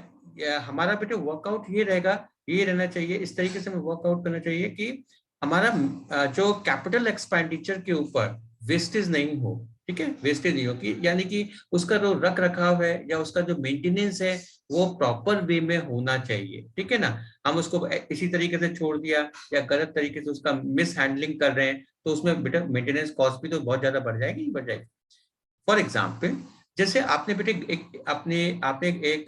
हमारा बेटे वर्कआउट ये रहना चाहिए, इस तरीके से हमें वर्कआउट करना चाहिए कि हमारा जो कैपिटल एक्सपेंडिचर के ऊपर वेस्टेज नहीं हो, ठीक है, वेस्टेज नहीं हो, कि यानी कि उसका जो रख रखाव है या उसका जो मेंटेनेंस है वो प्रॉपर वे में होना चाहिए, ठीक है ना। हम उसको इसी तरीके से छोड़ दिया या गलत तरीके से उसका मिस हैंडलिंग कर रहे हैं तो उसमें बेटा मेंटेनेंस कॉस्ट भी तो बहुत ज्यादा बढ़ जाएगी, बढ़ जाएगी। फॉर एग्जाम्पल, जैसे आपने बेटे आपने एक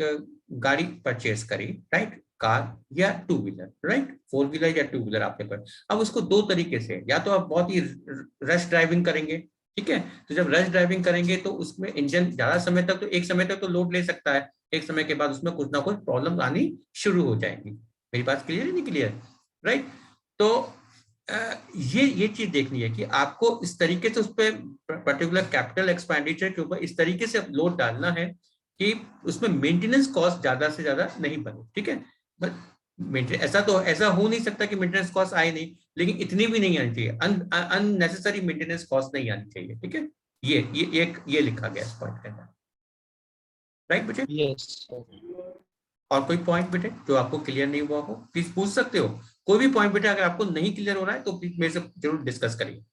गाड़ी परचेज करी, राइट, कार या two wheeler, right, four wheeler या टू व्हीलर आपने पर। अब उसको दो तरीके से, या तो आप बहुत ही रश ड्राइविंग करेंगे, ठीक है। तो जब रश ड्राइविंग करेंगे तो उसमें इंजन ज्यादा समय तक, तो एक समय तक तो लोड ले सकता है, एक समय के बाद उसमें कुछ ना कुछ प्रॉब्लम आनी शुरू हो जाएंगी। मेरी बात क्लियर है नहीं क्लियर, राइट। तो ये चीज देखनी है कि आपको इस तरीके से उस पर पर्टिकुलर कैपिटल एक्सपेंडिचर के ऊपर इस तरीके से लोड डालना है कि उसमें मेंटेनेंस कॉस्ट ज्यादा से ज्यादा नहीं बने, ठीक है। बट ऐसा हो नहीं सकता कि मेंटेनेंस कॉस्ट आए नहीं, लेकिन इतनी भी नहीं आनी चाहिए, अननेसेसरी मेंटेनेंस कॉस्ट नहीं आनी चाहिए, ठीक है। ये लिखा गया इस पॉइंट के अंदर, राइट बेटे। यस। और कोई पॉइंट बेटे जो आपको क्लियर नहीं हुआ हो प्लीज पूछ सकते हो। कोई भी पॉइंट बेटे अगर आपको नहीं क्लियर हो रहा है तो प्लीज मेरे से जरूर डिस्कस करिए।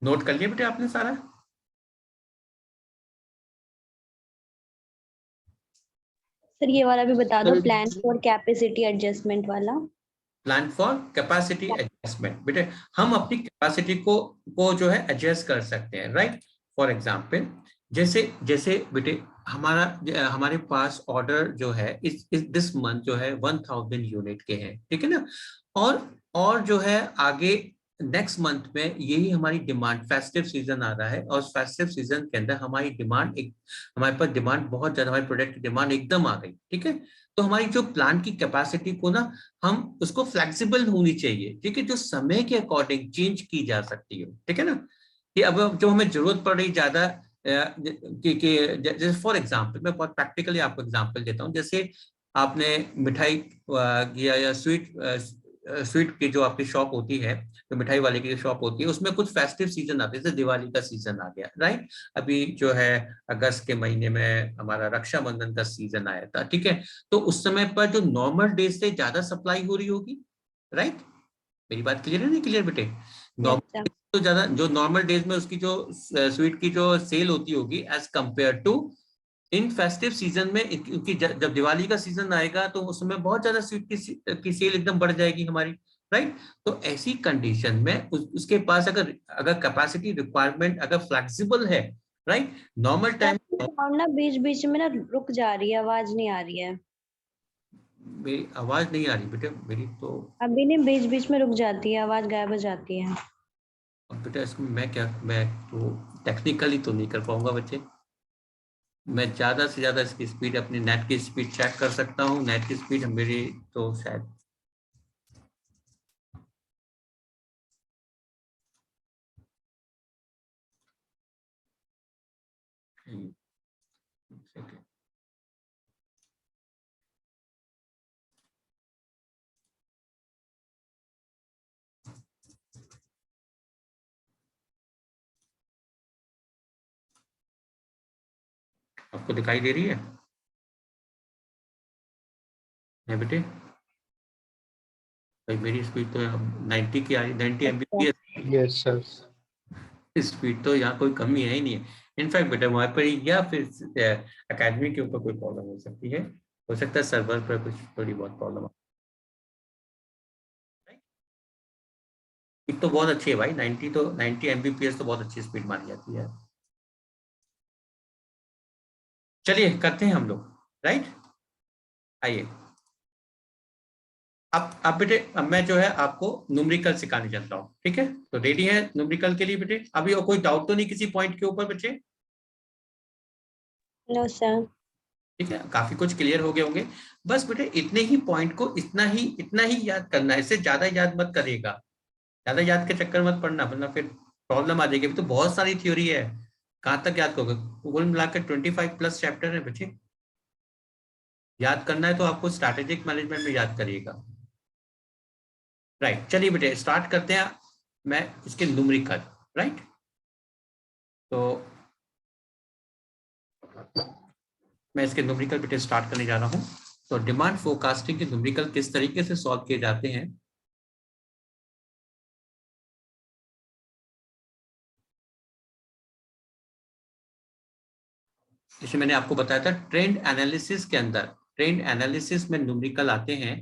नोट कर लिया बेटे आपने सारा? सर ये वाला भी बता दो, प्लान फॉर कैपेसिटी एडजस्टमेंट वाला। प्लान फॉर कैपेसिटी एडजस्टमेंट, बेटे हम अपनी कैपेसिटी को जो है एडजस्ट कर सकते हैं, राइट। फॉर एग्जाम्पल, जैसे जैसे बेटे हमारे पास ऑर्डर जो है इस दिस मंथ जो है 1000 यूनिट के हैं, ठीक है ना। और जो है आगे नेक्स्ट मंथ में यही हमारी डिमांड, फेस्टिव सीजन आ रहा है और फेस्टिव सीजन के अंदर हमारी डिमांड हमारे पास डिमांड बहुत ज्यादा, हमारी प्रोडक्ट की डिमांड एकदम आ गई, ठीक है। तो हमारी जो प्लान की कैपेसिटी को ना हम उसको फ्लेक्सिबल होनी चाहिए, ठीक है, जो समय के अकॉर्डिंग चेंज की जा सकती हो, ठीक है ना। कि अब जो हमें जरूरत पड़ रही ज्यादा कि जैसे फॉर एग्जांपल मैं बहुत प्रैक्टिकली आपको एग्जांपल देता हूँ। जैसे आपने मिठाई या स्वीट की जो आपकी शॉप होती है, जो मिठाई वाले की जो शॉप होती है, उसमें कुछ फेस्टिव सीजन आते हैं, जैसे दिवाली का सीजन आ गया, राइट। अभी जो है अगस्त के महीने में हमारा रक्षाबंधन का सीजन आया था, ठीक है। तो उस समय पर जो नॉर्मल डेज से ज्यादा सप्लाई हो रही होगी, राइट। मेरी बात क्लियर है, नहीं क्लियर बेटे? अच्छा। तो ज्यादा जो नॉर्मल डेज में उसकी जो स्वीट की जो सेल होती होगी as compare to in festive season में, क्योंकि जब दिवाली का सीजन आएगा तो उसमें बहुत ज्यादा स्वीट की सेल एकदम बढ़ जाएगी हमारी, राइट। तो ऐसी कंडीशन में उसके पास अगर अगर कैपेसिटी रिक्वायरमेंट अगर फ्लेक्सिबल है, राइट, नॉर्मल टाइम। साउंड ना बीच बीच में ना रुक जा रही है, आवाज नहीं आ रही है। मेरी आवाज नहीं आ रही बेटे, मेरी तो। अभी नहीं, बीच बीच में रुक जाती है, आवाज गायब हो जाती है। अब बेटा इसमें मैं तो टेक्निकली तो नहीं कर पाऊंगा बच्चे। मैं ज्यादा से ज्यादा इसकी स्पीड, अपनी नेट की स्पीड चेक कर सकता हूँ। नेट की स्पीड मेरी तो शायद आपको दिखाई दे रही है बेटे? भाई मेरी स्पीड तो 90 की आ रही, 90 अच्छा। Mbps। Yes sir. स्पीड तो यहाँ कोई कमी है ही नहीं है। इनफैक्ट बेटा वहां पर या फिर एकेडमी के ऊपर कोई प्रॉब्लम हो सकती है, हो सकता है सर्वर पर कुछ थोड़ी बहुत प्रॉब्लम हो। स्पीड तो बहुत अच्छी है भाई, 90 Mbps तो बहुत अच्छी स्पीड मानी जाती है। चलिए करते हैं हम लोग, राइट। आइए अब बेटे, अब मैं जो है आपको न्यूमेरिकल सिखाने चलता हूँ, ठीक है। तो रेडी है न्यूमेरिकल के लिए बेटे? अभी और कोई डाउट तो नहीं किसी पॉइंट के ऊपर बच्चे? No sir. ठीक है, काफी कुछ क्लियर हो गए होंगे। बस बेटे इतने ही पॉइंट को इतना ही याद करना है, इससे ज्यादा याद मत करिएगा। ज्यादा याद के चक्कर मत पड़ना, वरना फिर प्रॉब्लम आ जाएगी। अभी तो बहुत सारी थ्योरी है, कहाँ तक याद करोगे? कुल मिलाकर 25+ चैप्टर है बच्चे। याद करना है तो आपको स्ट्रैटेजिक मैनेजमेंट में याद करिएगा, राइट। चलिए बेटे स्टार्ट करते हैं। मैं इसके न्यूमेरिकल, राइट। तो मैं इसके न्यूमेरिकल बेटे स्टार्ट करने जा रहा हूँ। तो डिमांड फोरकास्टिंग के न्यूमेरिकल किस तरीके से सॉल्व किए जाते हैं, जैसे मैंने आपको बताया था ट्रेंड एनालिसिस के अंदर, ट्रेंड एनालिसिस में न्यूमेरिकल आते हैं।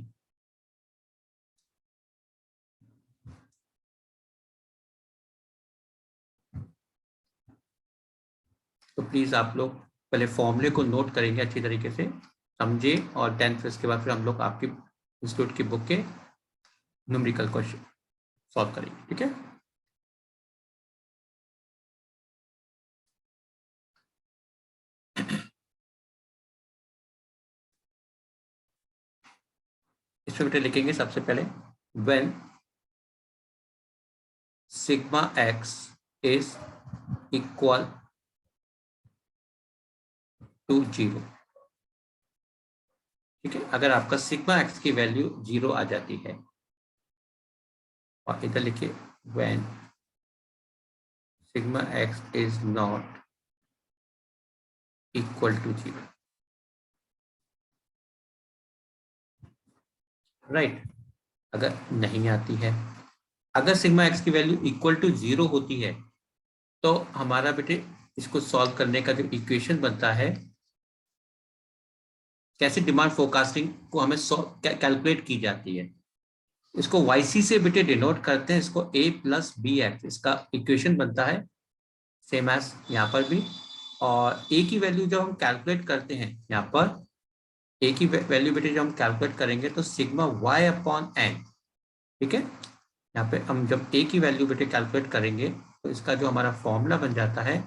तो प्लीज आप लोग पहले फॉर्मूले को नोट करेंगे अच्छी तरीके से, समझे, और देन फिर इसके बाद फिर हम लोग आपकी इंस्टीट्यूट की बुक के न्यूमेरिकल को सॉल्व करेंगे, ठीक है। इसमें बेटे लिखेंगे सबसे पहले when sigma x is equal to 0, ठीक है। अगर आपका सिग्मा एक्स की वैल्यू 0 आ जाती है, और इधर लिखिए when sigma x is not equal to 0, राइट। अगर नहीं आती है, अगर सिग्मा एक्स की वैल्यू इक्वल टू 0 होती है, तो हमारा बेटे इसको सॉल्व करने का जो इक्वेशन बनता है, कैसे डिमांड फोरकास्टिंग को हमें कैलकुलेट की जाती है, इसको YC से बेटे डिनोट करते हैं, इसको A + BX, इसका इक्वेशन बनता है सेम एज यहाँ पर भी और ए की वैल्यू जब हम कैलकुलेट करते हैं, यहाँ पर ए की वैल्यू बेटे जब हम कैलकुलेट करेंगे तो सिग्मा वाई अपॉन एन, ठीक है। यहाँ पे हम जब ए की वैल्यू बेटे कैलकुलेट करेंगे तो इसका जो हमारा फॉर्मूला बन जाता है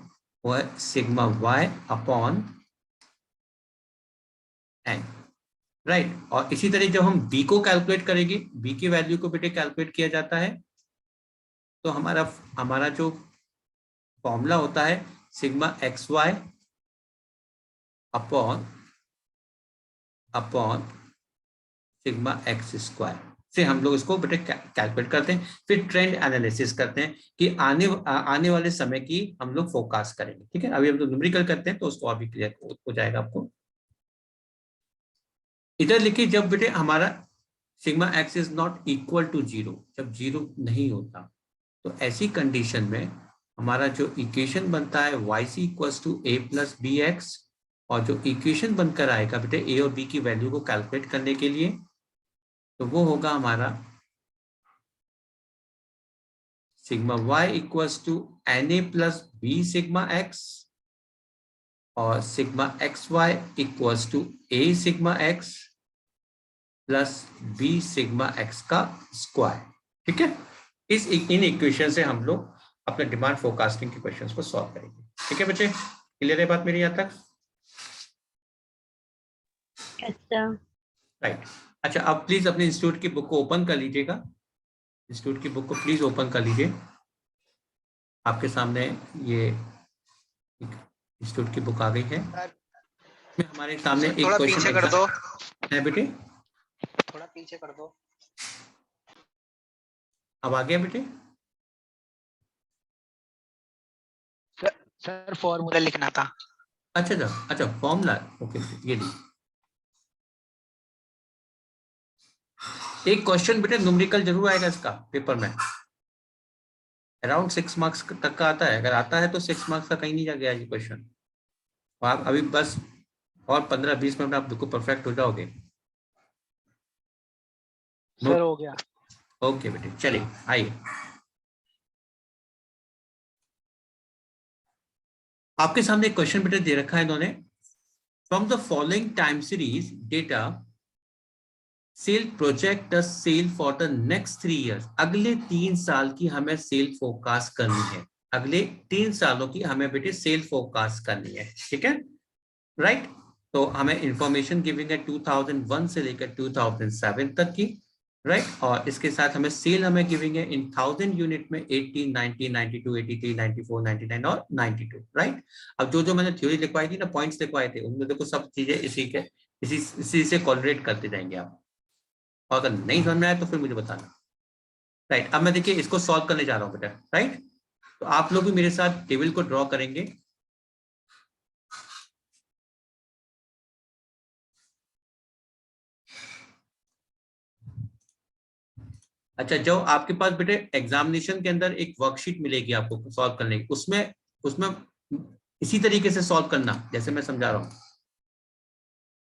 वो है sigma y upon n, right. और इसी तरह जब हम बी को कैलकुलेट करेंगे, बी की वैल्यू को बेटे कैलकुलेट किया जाता है तो हमारा जो फॉर्मूला होता है sigma x y upon sigma x square से हम लोग इसको बेटे कैलकुलेट करते हैं। फिर ट्रेंड एनालिसिस करते हैं कि आने वाले समय की हम लोग फोरकास्ट करेंगे, ठीक है। अभी हम लोग न्यूमेरिकल करते हैं तो उसको अभी क्लियर हो जाएगा आपको। इधर लिखिए, जब बेटे हमारा sigma x is not equal to zero, जब जीरो नहीं होता तो ऐसी कंडीशन में हमारा जो इक्वेशन बनता है y c equals to a plus b x, और जो इक्वेशन बनकर आएगा बेटे ए और बी की वैल्यू को कैलकुलेट करने के लिए, तो वो होगा हमारा sigma Y equals to N A plus B sigma X और sigma x Y equals to A sigma X plus B sigma X का स्क्वायर, ठीक है। इन इक्वेशन से हम लोग अपने डिमांड फोरकास्टिंग के क्वेश्चंस को सॉल्व करेंगे, ठीक है बच्चे। क्लियर है बात मेरी यहाँ तक? अच्छा राइट। अच्छा, अब प्लीज अपने इंस्टीट्यूट की बुक को ओपन कर लीजिएगा। इंस्टीट्यूट की बुक को प्लीज ओपन कर लीजिए। आपके सामने ये इंस्टीट्यूट की बुक आ गई है। हमारे सामने एक थोड़ा क्वेश्चन पीछे कर दो, है बेटे। थोड़ा पीछे कर दो। अब आ गया बेटे? सर फॉर्मूला लिखना था। अच्छा फॉर्मूला, ओके ये ली। एक क्वेश्चन बेटे न्यूमेरिकल जरूर आएगा इसका पेपर में, अराउंड 6 मार्क्स तक का आता है। अगर आता है तो 6 मार्क्स का कहीं नहीं जा गया ये क्वेश्चन। आप अभी बस और 15-20 मिनट आप बिल्कुल परफेक्ट हो जाओगे। सर हो गया। ओके बेटे, चलिए आइए। आपके सामने एक क्वेश्चन बेटे दे रखा है इन्होंने। From the following time series data sale project the sale for the next 3 years। अगले 3 साल की हमें सेल फोरकास्ट करनी है। अगले 3 सालों की हमें बेटे सेल फोरकास्ट करनी है, ठीक है, राइट। तो हमें इंफॉर्मेशन गिविंग है 2001 से लेकर 2007 तक की, राइट। और इसके साथ हमें सेल हमें गिविंग है इन 1000 यूनिट में 80, 90, 92, 83, 94, 99 और 92, राइट। अब जो मैंने थ्योरी लिखवाई थी ना, पॉइंट्स लिखवाए थे, उनमें देखो सब चीजें इसी से कोलरेट करते जाएंगे आप। और अगर नहीं समझ में आए तो फिर मुझे बताना, राइट। अब मैं देखिए इसको सॉल्व करने जा रहा हूँ बेटा, राइट। तो आप लोग भी मेरे साथ टेबल को ड्रॉ करेंगे। अच्छा, जो आपके पास बेटे एग्जामिनेशन के अंदर एक वर्कशीट मिलेगी आपको सॉल्व करने की, उसमें इसी तरीके से सॉल्व करना जैसे मैं समझा रहा हूं।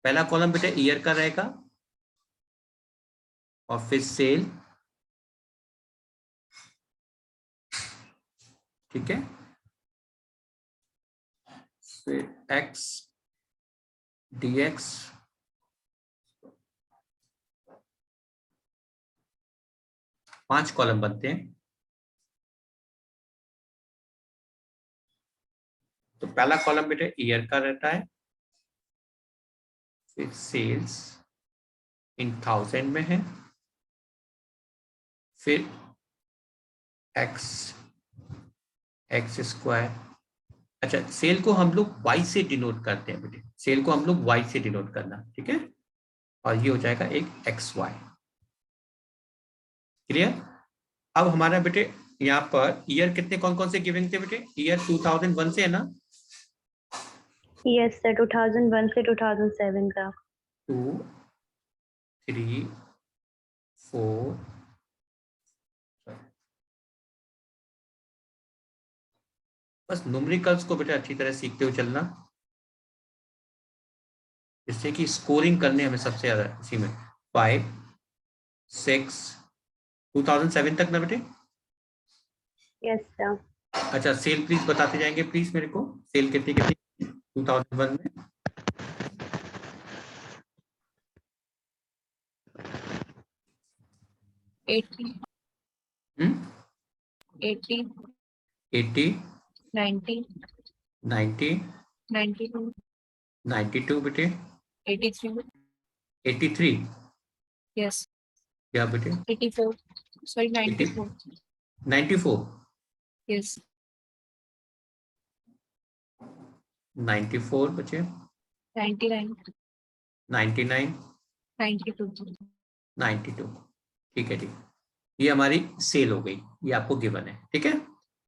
पहला कॉलम बेटे ईयर का रहेगा और फिर सेल, ठीक है, फिर एक्स डीएक्स, पांच कॉलम बनते हैं। तो पहला कॉलम बेटे ईयर का रहता है, फिर सेल्स इन 1000 में है, फिर एक्स स्क्वायर। अच्छा, सेल को हम लोग y से डिनोट करते हैं बेटे, सेल को हम लोग y से डिनोट करना, ठीक है। और ये हो जाएगा एक xy, क्लियर। अब हमारा बेटे यहाँ पर ईयर कितने कौन कौन से गिविंग थे बेटे? ईयर 2001 से है ना? यस सर, 2001 से 2007 का। 2, 3, 4, बस न्यूमेरिकल्स को बेटा अच्छी तरह सीखते हुए चलना, जिससे कि स्कोरिंग करने हमें सबसे ज्यादा इसी में 5, 6, 2007 तक ना बेटे। Yes sir. अच्छा, सेल प्लीज बताते जाएंगे प्लीज मेरे को, सेल कितनी कितनी? 2001 में 80, 80, 80, 90, 90, 92, 92 बेटे, 83, 83 yes, क्या बेटे, 84, sorry, 94, 94, yes, 94 बचे, 99, 99, 92, 92। ठीक है, ठीक। ये हमारी सेल हो गई, ये आपको गिवन है। ठीक है,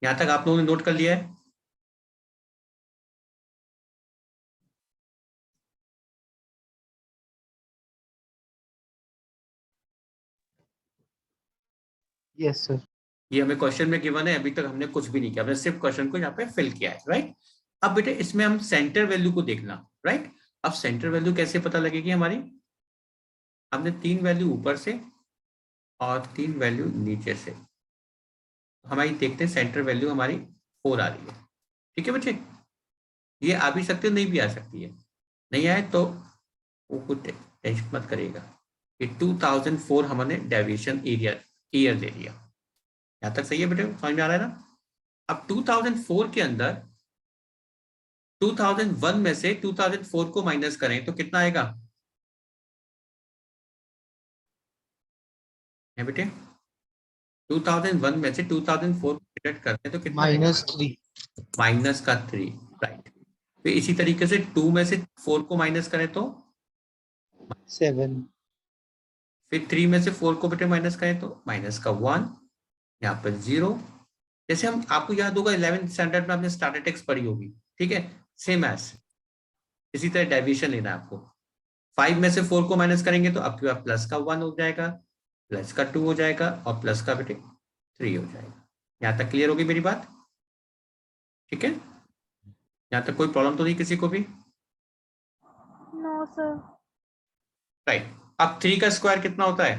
यहां तक आप लोगों ने नोट कर लिया है? Yes sir. ये हमें क्वेश्चन में गिवन है, अभी तक हमने कुछ भी नहीं किया, हमने सिर्फ क्वेश्चन को यहाँ पे फिल किया है, राइट। अब बेटे इसमें हम सेंटर वैल्यू को देखना, राइट। अब सेंटर वैल्यू कैसे पता लगेगी हमारी? हमने 3 वैल्यू ऊपर से और 3 वैल्यू नीचे से, हमारी देखते हैं सेंटर वैल्यू हमारी 4 आ रही है। ठीक है बच्चे, ये आ भी सकती है, नहीं भी आ सकती है। नहीं आए तो वो कुछ टेंशन मत करिएगा। ये 2004 हमने डेविएशन एरिया ईयर ले लिया। यहाँ तक सही है बेटे, समझ में आ रहा है ना? अब 2004 के अंदर 2001 में से 2004 को माइनस करें तो कितना आएगा? है बेटे, 2001 में से 2004 को डिडक्ट करते हैं तो कितना? -3, माइनस का 3, राइट। फिर इसी तरीके से 2 में से 4 को माइनस करें तो 7, फिर 3 में से 4 को बेटे माइनस करें तो माइनस का 1, यहाँ पर 0। जैसे हम, आपको याद होगा 11th स्टैंडर्ड में आपने स्टैटिस्टिक्स पढ़ी होगी, ठीक है, सेम एज इसी तरह डेविएशन लेना है आपको। 5 में से 4 को माइनस करेंगे तो आपके पास प्लस का 1 हो जाएगा, प्लस का 2 हो जाएगा और प्लस का बेटे 3 हो जाएगा। यहाँ तक क्लियर होगी मेरी बात? ठीक है, यहाँ तक कोई प्रॉब्लम तो नहीं किसी को भी? No sir. राइट। अब 3 का स्क्वायर कितना होता है?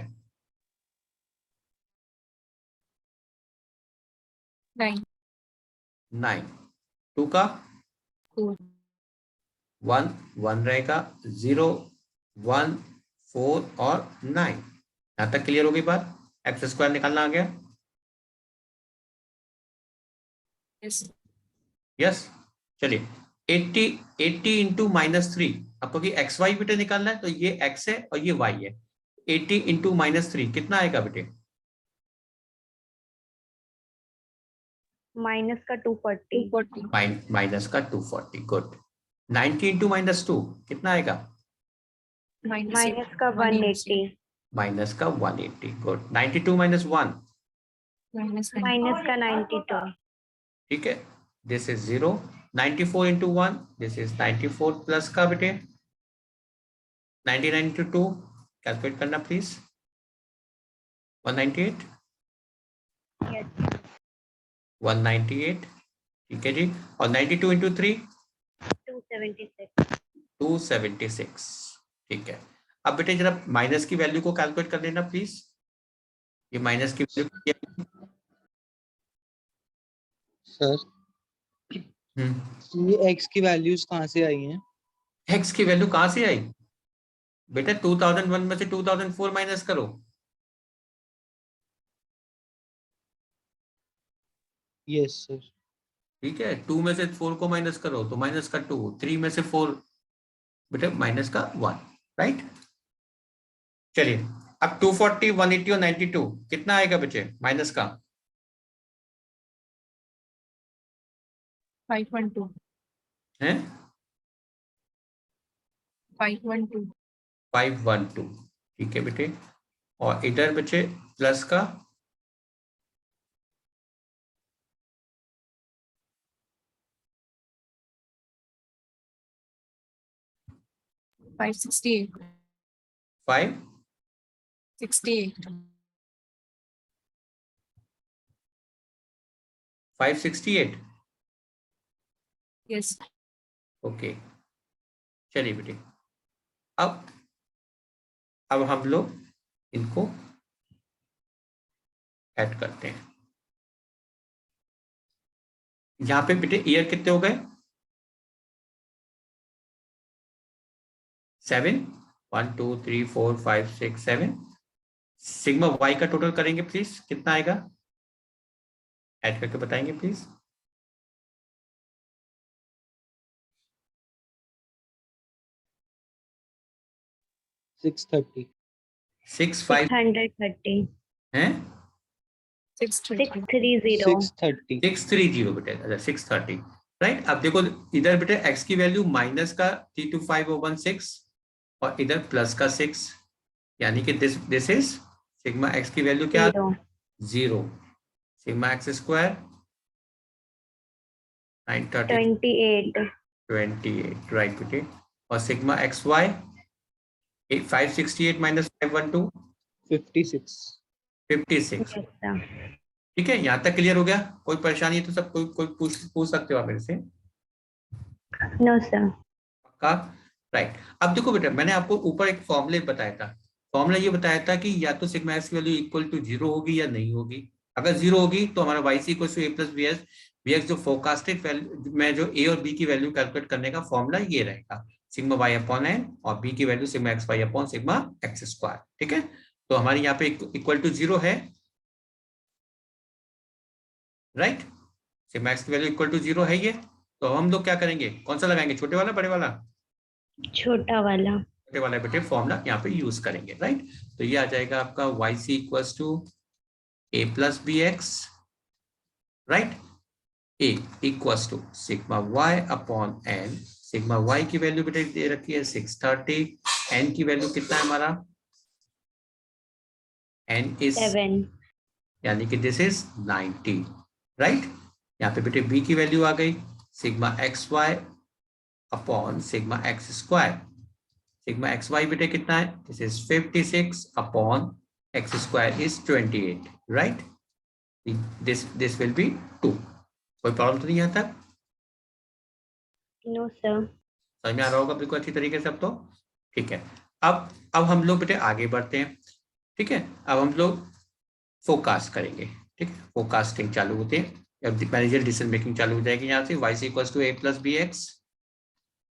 9, 9। 2 का 4, 1, 1 रहेगा, 0, 1, 4 और 9। यहाँ तक क्लियर हो गई बात? एक्स स्क्वायर निकालना आ गया? yes, yes. चलिए 80 इंटू -3, आपको कि एक्स वाई बेटे निकालना है तो ये एक्स है और ये वाई है। 80 इंटू -3 कितना आएगा बेटे? माइनस का 240। 240, माइनस का 240, गुड। 90 इंटू -2 कितना आएगा? माइनस का 180। माइनस का 180, गुड। 92 -1 minus माइनस का 92। ठीक है, this is 0। 94 into 1, this is 94 plus का बेटे 99 इंटू 2, कैलकुलेट करना प्लीज। 198, यस। 198, ठीक है जी। और 92 इंटू 3, 276। 276, ठीक है। अब बेटे जरा माइनस की वैल्यू को कैलकुलेट कर लेना प्लीज। ये माइनस की वैल्यू क्या है? सर ये x की वैल्यूज कहाँ से आई हैं? एक्स की वैल्यू कहां से आई बेटा? 2001 में से 2004 माइनस करो। Yes sir. ठीक है, 2 में से 4 को माइनस करो तो माइनस का 2, 3 में से 4 बेटा माइनस का 1, राइट। चलिए अब 240, 180 और 92 कितना आएगा बच्चे माइनस का? 512, है 512, 512, ठीक है बेटे। और इधर बच्चे प्लस का 568, 5, 68, 568, yes, ओके। चलिए बेटे अब हम लोग इनको ऐड करते हैं। यहाँ पे बेटे ईयर कितने हो गए? 7, 1 2 3 4 5 6 7। सिग्मा वाई का टोटल करेंगे प्लीज, कितना आएगा? ऐड करके बताएंगे प्लीज। 630 6 5 630 हैं 630. 630 630 630 बेटे, अच्छा 630 राइट। अब देखो इधर बेटे x की वैल्यू माइनस का 3 to 5 over 6 और इधर प्लस का 6, यानी कि दिस इज सिग्मा x की वैल्यू क्या? 0 0। सिग्मा x स्क्वायर 930 28 28 राइट बेटे। और sigma x Y 568 minus 512 56 56। yes sir ठीक है, यहाँ तक क्लियर हो गया? कोई परेशानी है तो सब कोई पूछ सकते हो आप मेरे से। no sir का राइट। अब देखो बेटा, मैंने आपको ऊपर एक फॉर्मूले बताया था। फॉर्मूला ये बताया था कि या तो सिग्मा एक्स की वैल्यू इक्वल टू 0 होगी या नहीं होगी। अगर 0 होगी तो हमारा y c equal to a plus b x. B x जो फोरकास्टेड वैल्यू में जो ए और बी की वैल्यू कैलकुलेट करने का फॉर्मूला ये रहेगा, सिग्मा वाई अपॉन एन, और बी की value sigma x y upon sigma x square. ठीक है, तो हमारे यहाँ पे इक्वल टू 0 है, राइट। सिग्मा एक्स की वैल्यू इक्वल टू 0 है ये। तो हम लोग क्या करेंगे, कौन सा लगाएंगे, छोटे वाला बड़े वाला? छोटा वाला छोटे वाला बेटे फॉर्मूला यहाँ पे यूज करेंगे, राइट। तो ये आ जाएगा आपका y c equals to a plus b x, right. A equals to sigma y upon n. Sigma y की वैल्यू बेटे दे रखी है 630, एन की वैल्यू कितना है हमारा? एन इज 7 यानी कि दिस इज 90, राइट। यहाँ पे बेटे बी की वैल्यू आ गई sigma x y upon sigma x square. Sigma x y बेटे कितना है? This is 56 upon x square is 28, right. This will be 2। कोई प्रॉब्लम तो नहीं यहाँ तक? no sir समझ में आ रहा होगा बिल्कुल अच्छी तरीके से अब तो? ठीक है, अब हम लोग बेटे आगे बढ़ते हैं। ठीक है, अब हम लोग फोरकास्ट करेंगे। ठीक है, फोरकास्टिंग चालू होते हैं, मैनेजर डिसीजन मेकिंग चालू हो जाएगी। यहाँ से y c equals to a plus b x.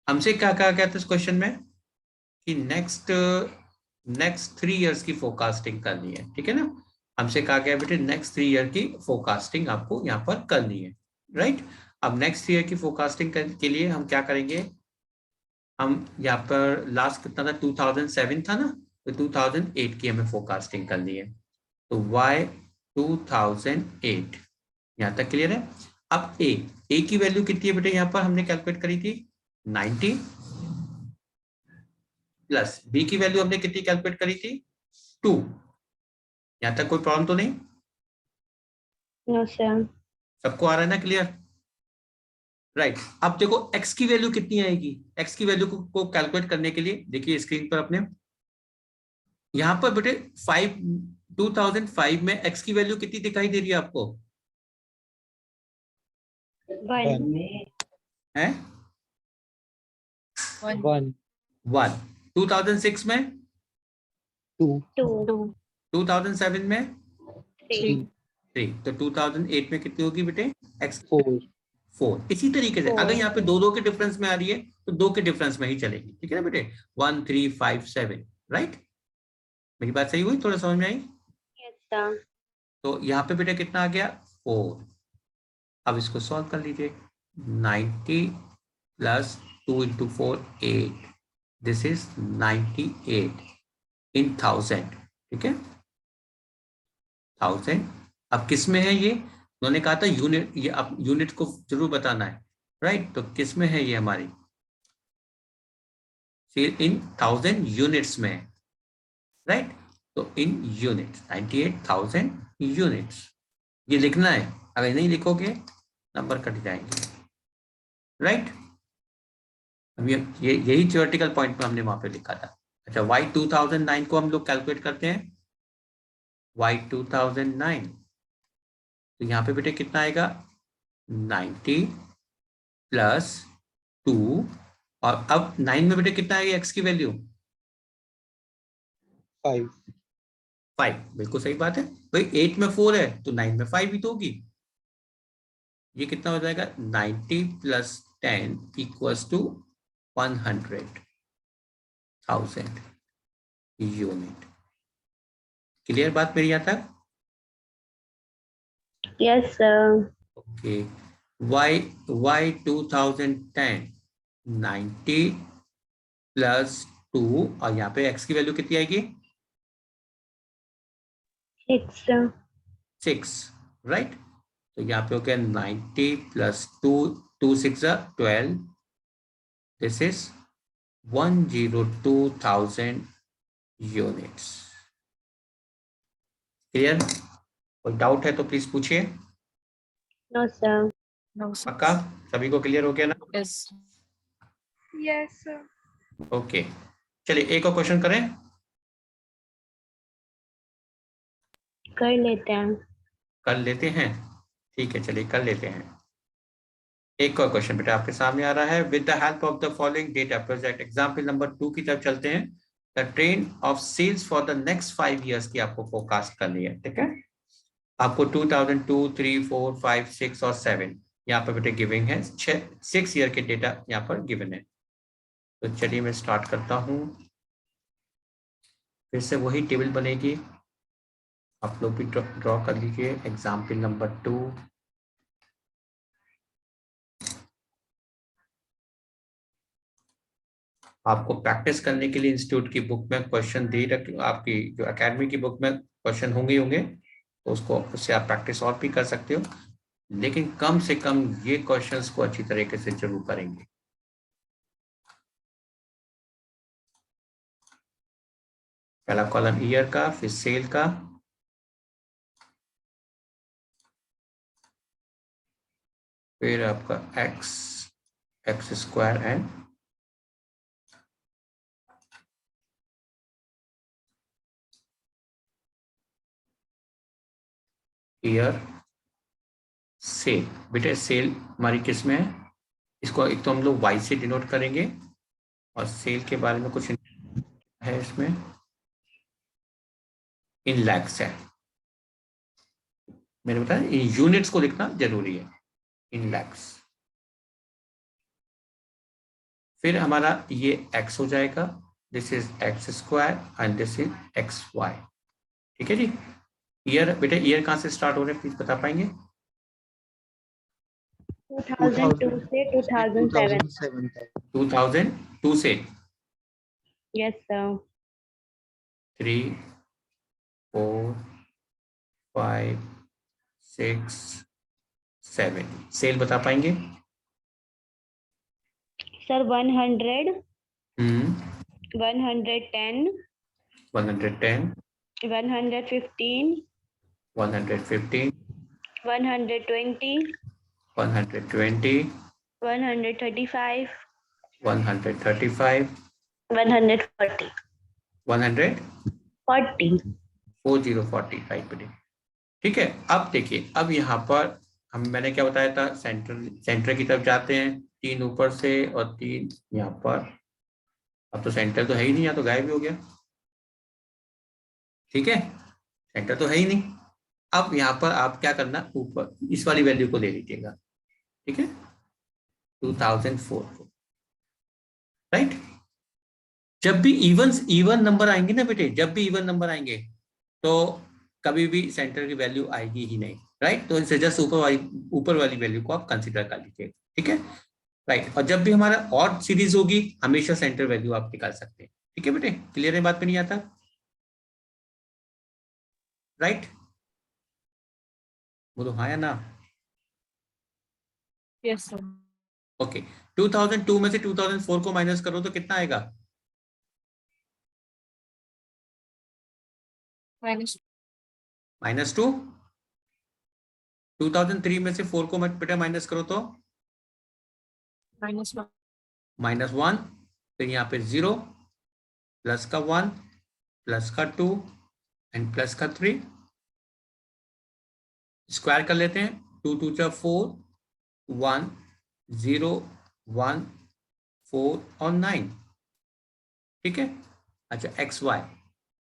हमसे क्या कहा गया था इस क्वेश्चन में कि नेक्स्ट 3 इयर्स की फोरकास्टिंग करनी है। ठीक है ना, हमसे कहा गया बेटे नेक्स्ट 3 ईयर की फोरकास्टिंग आपको यहाँ पर करनी है, राइट। अब नेक्स्ट 3 ईयर की फोरकास्टिंग के लिए हम क्या करेंगे, हम यहाँ पर लास्ट कितना था, 2007 था ना, तो 2008 की हमें फोरकास्टिंग करनी है। तो y 2008 यहाँ तक क्लियर है। अब a की वैल्यू कितनी है बेटे, यहाँ पर हमने कैलकुलेट करी थी 90, प्लस b की वैल्यू हमने कितनी कैलकुलेट करी थी 2। यहाँ तक कोई प्रॉब्लम तो नहीं? no sir सबको आ रहा है ना, क्लियर? राइट। अब देखो x की वैल्यू कितनी आएगी। x की वैल्यू को कैलकुलेट करने के लिए देखिए स्क्रीन पर अपने, यहाँ पर बेटे 2005 में x की वैल्यू कितनी दिखाई दे रही है आपको? 1 है 1 1। 2006 में 2 2 2007 में 3 3। तो 2008 में कितनी होगी बेटे x? 4 इसी तरीके से 4 अगर यहाँ पे दो के डिफरेंस में आ रही है तो 2 के डिफरेंस में ही चलेगी। ठीक है ना बेटे, 1 3 5 7, राइट। मेरी बात सही हुई, थोड़ा समझ में आई? yes sir तो यहाँ पे बेटे कितना आ गया 4। अब इसको सॉल्व कर लीजिए, 90 प्लस 2 इंटू 4 8, दिस इज 98 इन 1000। ठीक है, 1000। अब किस में है ये, उन्होंने कहा था यूनिट, ये अब यूनिट को जरूर बताना है, राइट। तो किस में है ये हमारी, इन 1000 यूनिट्स में, राइट। तो इन यूनिट्स 98,000 यूनिट्स ये लिखना है, अगर नहीं लिखोगे नंबर कट जाएंगे, राइट। अब ये यही थ्योरेटिकल पॉइंट में हमने वहां पे लिखा था। अच्छा, y 2009 को हम लोग कैलकुलेट करते हैं, y 2009। तो यहाँ पे बेटे कितना आएगा 90 प्लस 2, और अब 9 में बेटे कितना आएगा x की वैल्यू 5। बिल्कुल सही बात है भाई, 8 में 4 है तो 9 में 5 भी तो होगी। ये कितना हो जाएगा 90 plus 10 equals to 100। 1000 unit. Clear बात मेरी यहाँ तक? Yes, sir. Okay, y 2010 90 plus 2, और यहाँ पे x की वैल्यू कितनी आएगी? 6, sir. 6, राइट। तो यहाँ पे हो गया 90 plus 2, 2 6 12, this is 102,000 units. Clear? कोई डाउट है तो प्लीज पूछिए। No, sir. No, sir. पक्का सभी को क्लियर हो गया ना? Yes. Yes, sir. ओके, चलिए एक और क्वेश्चन करें। कर लेते हैं। कर लेते हैं, ठीक है, चलिए कर लेते हैं। एक और क्वेश्चन बेटा आपके सामने आ रहा है। With the help of the following data project, example number 2 की तरफ चलते हैं। The trend of sales for the next 5 years की आपको फोरकास्ट करनी है, ठीक है। आपको 2002, 3, 4, 5, 6 और 7 यहाँ पर बेटे गिविंग है। 6 ईयर के डेटा यहाँ पर गिवन है। तो चलिए मैं स्टार्ट करता हूँ। फिर से वही टेबल बनेगी, आप लोग भी ड्रॉ कर लीजिए। एग्जाम्पल नंबर 2, आपको प्रैक्टिस करने के लिए इंस्टीट्यूट की बुक में क्वेश्चन दे रखे, आपकी जो एकेडमी की बुक में क्वेश्चन होंगे तो उससे आप प्रैक्टिस और भी कर सकते हो, लेकिन कम से कम ये क्वेश्चंस को अच्छी तरीके से जरूर करेंगे। पहला कॉलम ईयर का, फिर सेल का, फिर आपका x square and year cell. बेटे सेल हमारी किस में है? इसको एक तो हम लोग वाई से डिनोट करेंगे, और सेल के बारे में कुछ है इसमें, इन लैक्स है। मैंने बताया इन यूनिट्स को लिखना जरूरी है, इन लैक्स। फिर हमारा ये x हो जाएगा, this is x square and this is x y, ठीक है जी। ईयर बेटे ईयर कहाँ से स्टार्ट हो रहे हैं प्लीज बता पाएंगे? 2002 से 2007. 2002 से Yes, sir. 3, 4, 5, 6, 7 सेल बता पाएंगे? Sir, 100, 110, 110, 115, 115, 120, 120, 135, 135, 140. 40, राइट बेटे, ठीक है। अब देखिए, अब यहाँ पर मैंने क्या बताया था, सेंटर की तरफ जाते हैं, 3 ऊपर से और 3 यहाँ पर। अब तो सेंटर तो है ही नहीं, यहाँ तो गायब ही हो गया, ठीक है, सेंटर तो है ही नहीं। अब यहाँ पर आप क्या करना, ऊपर इस वाली वैल्यू को ले लीजिएगा, ठीक है, 2004 को, राइट। जब भी इवन नंबर आएंगे ना बेटे, जब भी इवन नंबर आएंगे तो कभी भी सेंटर की वैल्यू आएगी ही नहीं, राइट। तो इनसे जस्ट ऊपर वाली वैल्यू को आप कंसीडर कर लीजिए, ठीक है, राइट। और जब भी हमारा ऑड सीरीज होगी, हमेशा सेंटर वैल्यू आप निकाल सकते हैं, ठीक है बेटे। क्लियर है बात पे नहीं आता, राइट? बोलो हाँ या ना? Yes, sir. ओके, 2002 में से 2004 को माइनस करो तो कितना आएगा? Minus -2। 2003 में से 4 को बेटा माइनस करो तो -1. -1, फिर यहाँ पे 0, प्लस का 1, प्लस का 2 एंड प्लस का 3। स्क्वायर कर लेते हैं, 2 2 जा 4, 1 0 1 4 और 9, ठीक है। अच्छा एक्स वाई,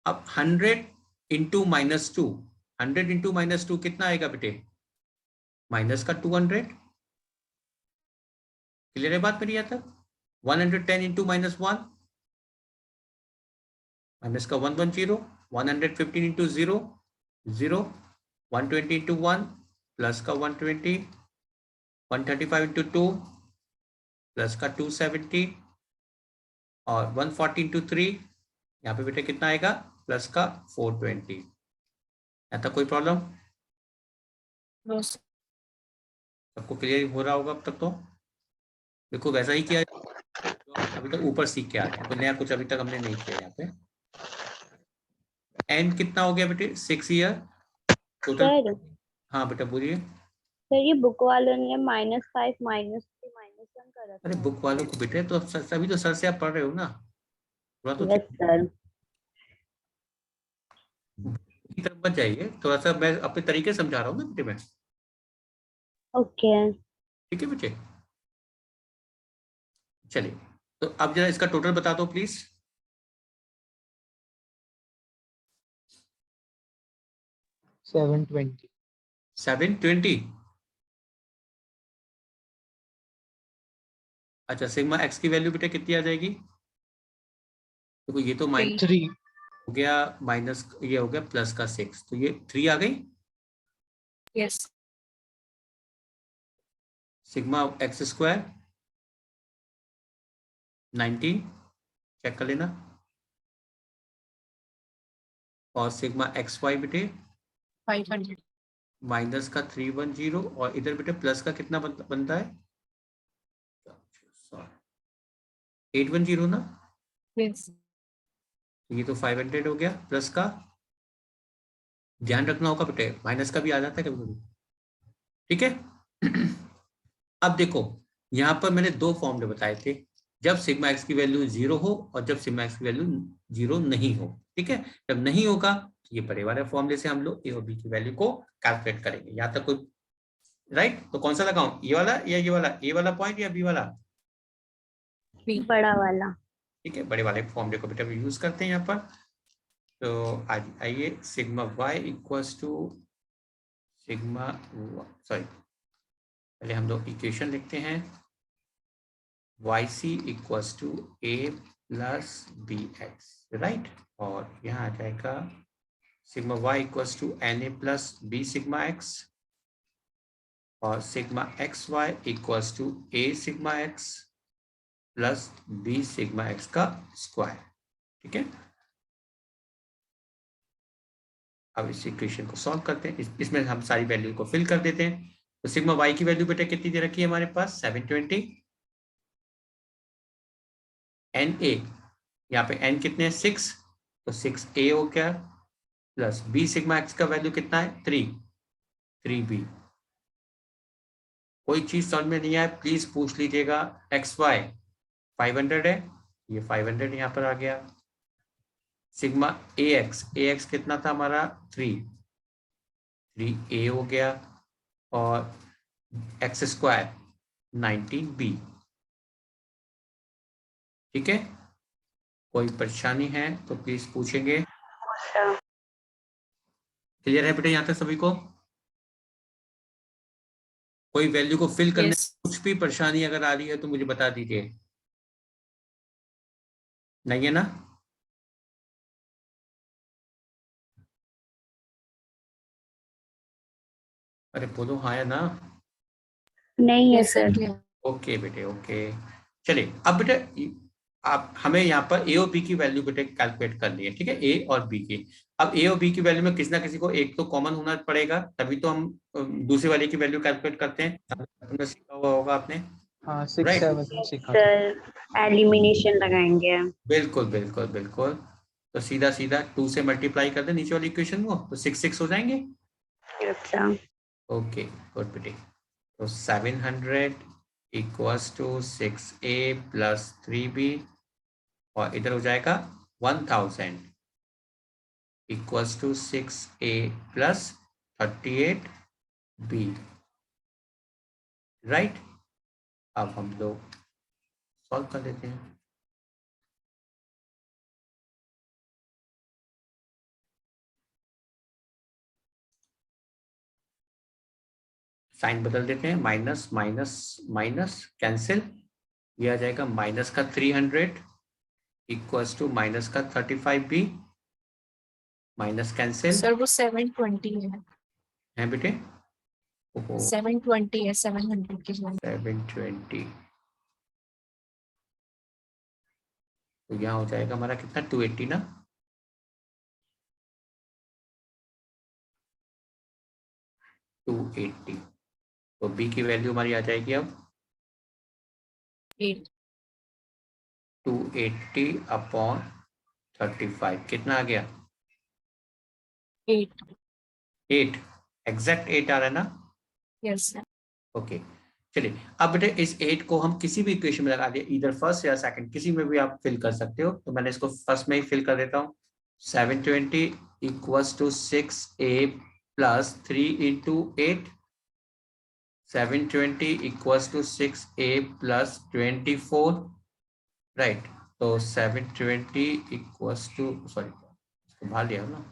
अब 100 इंटू -2, 100 इंटू -2 कितना आएगा बेटे? माइनस का 200। क्लियर है बात मेरी यहाँ तक? 110 इंटू -1 माइनस का 110, 115 इंटू 0 0, 120 इंटू 1 प्लस का 120, 135 इंटू 2 प्लस का 270 और 140 इंटू 3 यहाँ पे बेटा कितना आएगा प्लस का 420। यहाँ तक कोई प्रॉब्लम? No sir. सबको क्लियर हो रहा होगा अब तक? तो देखो वैसा ही किया तो अभी तक ऊपर सीख के आ रहे हैं, तो नया कुछ अभी तक हमने नहीं किया यहाँ पे। एंड कितना हो गया बेटे? 6 ईयर टोटल। सर हाँ बेटा बोलिए। सर ये बुक वालों ने -5 -3 -1 कर रखा अरे है। बुक वालों को बेटे तो सभी तो सर से आप पढ़ रहे हो ना, थोड़ा तो यस सर। की तरफ मत जाइए, थोड़ा सा मैं अपने तरीके से समझा रहा हूँ ना बेटे मैं। ओके ठीक है बेटे, चलिए तो अब जरा इसका टोटल बता दो प्लीज। 720. 720। अच्छा सिग्मा एक्स की वैल्यू बेटा कितनी आ जाएगी? देखो ये तो माइनस 3. हो गया, माइनस ये हो गया प्लस का 6, तो ये 3 आ गई। Yes. Sigma x square 19, check कर लेना। और सिग्मा एक्स वाई बेटे 500। माइनस का 310 और इधर बेटे प्लस का कितना बनता है? 810 ना, यस। ये तो 500 हो गया प्लस का। ध्यान रखना होगा बेटे माइनस का भी आ जाता है कभी कभी, ठीक है। अब देखो यहाँ पर मैंने दो फॉर्मूले बताए थे, जब सिग्मा एक्स की वैल्यू 0 हो और जब सिग्मा एक्स की वैल्यू 0 नहीं हो। ठीक है, जब नहीं होगा तो ये बड़े वाले फॉर्मूले से हम लोग ए और बी की वैल्यू को कैलकुलेट करेंगे। यहाँ तक कोई राइट? तो कौन सा लगाऊं, ये वाला या ये वाला, ए वाला पॉइंट या बी वाला? बड़ा वाला। ठीक है, बड़े वाले फॉर्मूले को बेटा यूज करते हैं यहाँ पर। तो आइए sigma Y equals to sigma, sorry पहले हम लोग इक्वेशन लिखते हैं, yc equals to a plus b x, right. और यहाँ आ जाएगा sigma y equals to na plus B sigma x और sigma x Y equals to a sigma x plus b sigma x का स्क्वायर। ठीक है, अब इस इक्वेशन को सॉल्व करते हैं, इसमें हम सारी वैल्यू को फिल कर देते हैं। तो सिग्मा y की वैल्यू बेटा कितनी दे रखी है हमारे पास? 720। एन ए, यहाँ पे n कितने हैं? 6, तो 6a हो गया प्लस b सिग्मा x का वैल्यू कितना है? 3b। कोई चीज समझ में नहीं आए प्लीज पूछ लीजिएगा। एक्स वाई 500 है, ये 500 यहाँ पर आ गया। सिग्मा ए एक्स कितना था हमारा? 3a हो गया और एक्स स्क्वायर 19b। ठीक है, कोई परेशानी है तो प्लीज पूछेंगे। क्लियर है बेटा यहाँ तक सभी को? कोई वैल्यू को फिल करने यस। कुछ भी परेशानी अगर आ रही है तो मुझे बता दीजिए, नहीं है ना? अरे बोलो हाँ या ना। नहीं है यस सर। सर। ओके बेटे ओके, चलिए अब बेटे आप हमें यहाँ पर ए और बी की वैल्यू बेटे कैलकुलेट करनी है। ठीक है, ए और बी की। अब ए और बी की वैल्यू में किसी ना किसी को एक तो कॉमन होना पड़ेगा, तभी तो हम दूसरे वाले की वैल्यू कैलकुलेट करते हैं। आपने सीखा हुआ होगा आपने, हाँ 6 राइट? 7 सीखा था. सर एलिमिनेशन लगाएंगे। बिल्कुल बिल्कुल बिल्कुल। तो सीधा सीधा 2 से मल्टीप्लाई कर दे नीचे वाली इक्वेशन को, तो 6 हो जाएंगे। अच्छा ओके गुड बेटे। तो 700 equals to 6a plus 3b और इधर हो जाएगा 1000 equals to 6a plus 38b, right. अब हम लोग सॉल्व कर लेते हैं। साइन बदल देते हैं, माइनस माइनस माइनस कैंसिल, ये आ जाएगा माइनस का 300 इक्वल्स टू माइनस का 35b, माइनस कैंसिल सर वो 720 है बेटे। ओहो 720 है 700 की जगह 720, तो यहाँ हो जाएगा हमारा कितना 280 ना, टू 280। तो b की वैल्यू हमारी आ जाएगी अब 8 280 अपॉन 35, कितना आ गया 8 8, एग्जैक्ट 8 आ रहा है ना। यस सर ओके चलिए अब बेटे इस 8 को हम किसी भी इक्वेशन में लगा दिए, इधर फर्स्ट या सेकंड किसी में भी आप फिल कर सकते हो। तो मैंने इसको फर्स्ट में ही फिल कर देता हूँ। 720 equals to 6a plus 3 into 8, 720 equals to 6a plus 24, right. तो 720 इक्वल्स टू, सॉरी इसको बाहर लिया ना,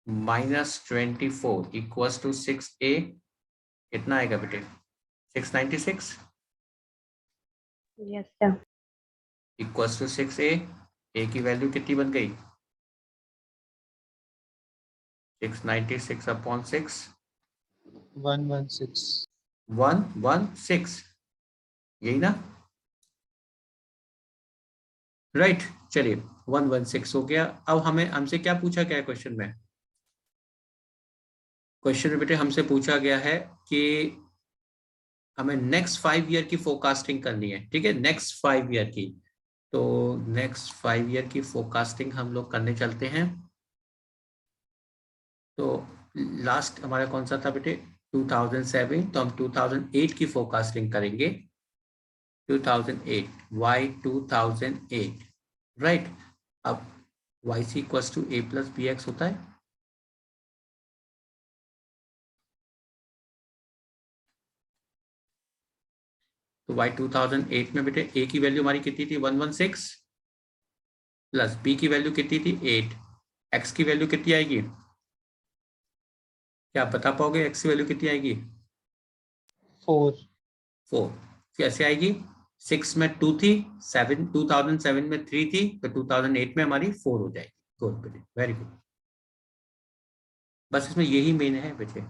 -24 इक्वल्स टू 6a, कितना आएगा बेटे 696 yes sir. Equals to 6a, a की वैल्यू कितनी बन गई 696 अपॉन 6, 116 116, यही ना, राइट। चलिए 116 हो गया। अब हमें हमसे क्या पूछा गया है क्वेश्चन में, क्वेश्चन में बेटे हमसे पूछा गया है कि हमें नेक्स्ट 5 ईयर की फोरकास्टिंग करनी है, ठीक है, नेक्स्ट 5 ईयर की। तो नेक्स्ट 5 ईयर की फोरकास्टिंग हम लोग करने चलते हैं। तो लास्ट हमारा कौन सा था बेटे 2007, तो हम 2008 की फोरकास्टिंग करेंगे। 2008 y 2008, राइट। अब y c equals to a plus b x होता है। तो y 2008 में बेटे a की वैल्यू हमारी कितनी थी 116, प्लस b की वैल्यू कितनी थी 8, x की वैल्यू कितनी आएगी, क्या आप बता पाओगे x की वैल्यू कितनी आएगी 4 कैसे आएगी, 6 में 2 थी, 2007 में 3 थी, तो 2008 में हमारी 4 हो जाएगी। गुड बेटे, वेरी गुड। बस इसमें यही मेन है बेटे,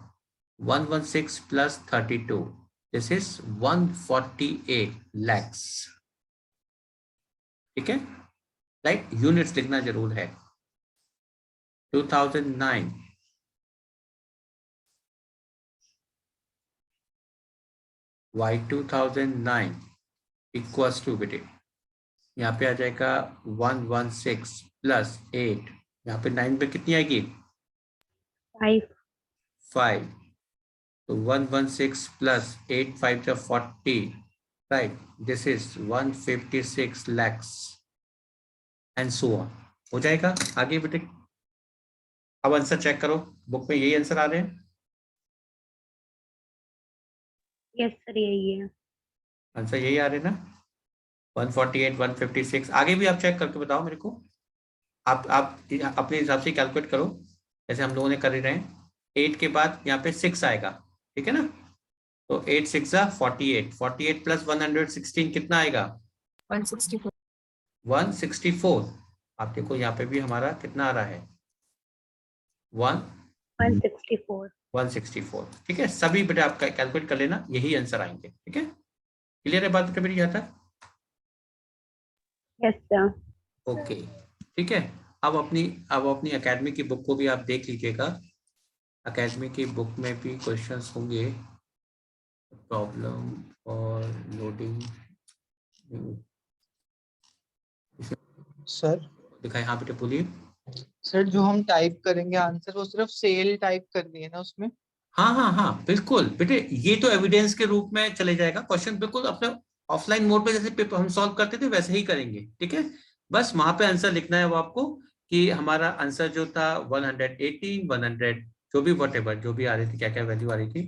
116 प्लस 32, दिस इज 148 लैक्स, ठीक है, राइट। यूनिट्स लिखना जरूर है। 2009 y 2009 इक्वल्स टू बेटे यहाँ पे आ जाएगा 116 प्लस 8, यहाँ पे 9 पे कितनी आएगी 5, तो 116 प्लस 8 5 जा 40, right, this is 156 lakhs and so on. हो जाएगा आगे बेटे। अब आंसर चेक करो, बुक में यही आंसर आ रहे हैं, यस सर यही है। आंसर यही आ रहे हैं ना, 148 156। आगे भी आप चेक करके बताओ मेरे को, आप अपने हिसाब से कैलकुलेट करो जैसे हम लोगों ने कर ही रहे हैं। 8 के बाद यहाँ पे 6 आएगा, ठीक है ना, तो 8 6 48, 48 प्लस 116 कितना आएगा 164 164। आप देखो यहाँ पे भी हमारा कितना आ रहा है 164। 164, ठीक है। सभी बेटा आप कैलकुलेट कर लेना, यही आंसर आएंगे, ठीक है। क्लियर है बात बेटा मेरी यहाँ तक, यस सर। ओके ठीक है। अब अपनी एकेडमी की बुक को भी आप देख लीजिएगा, एकेडमी की बुक में भी क्वेश्चंस होंगे, प्रॉब्लम और लोडिंग सर। दिखाए। हाँ बेटे बोलिए। सर जो हम टाइप करेंगे आंसर वो सिर्फ सेल टाइप करनी है ना उसमें। हाँ हाँ हाँ बिल्कुल बेटे, ये तो एविडेंस के रूप में चले जाएगा क्वेश्चन, बिल्कुल अपने ऑफलाइन मोड पे जैसे पेपर हम सॉल्व करते थे वैसे ही करेंगे, ठीक है। बस वहां पे आंसर लिखना है वो आपको कि हमारा आंसर जो था 180 100 जो भी वटेवर जो भी आ रही थी, क्या क्या वैल्यू आ रही थी,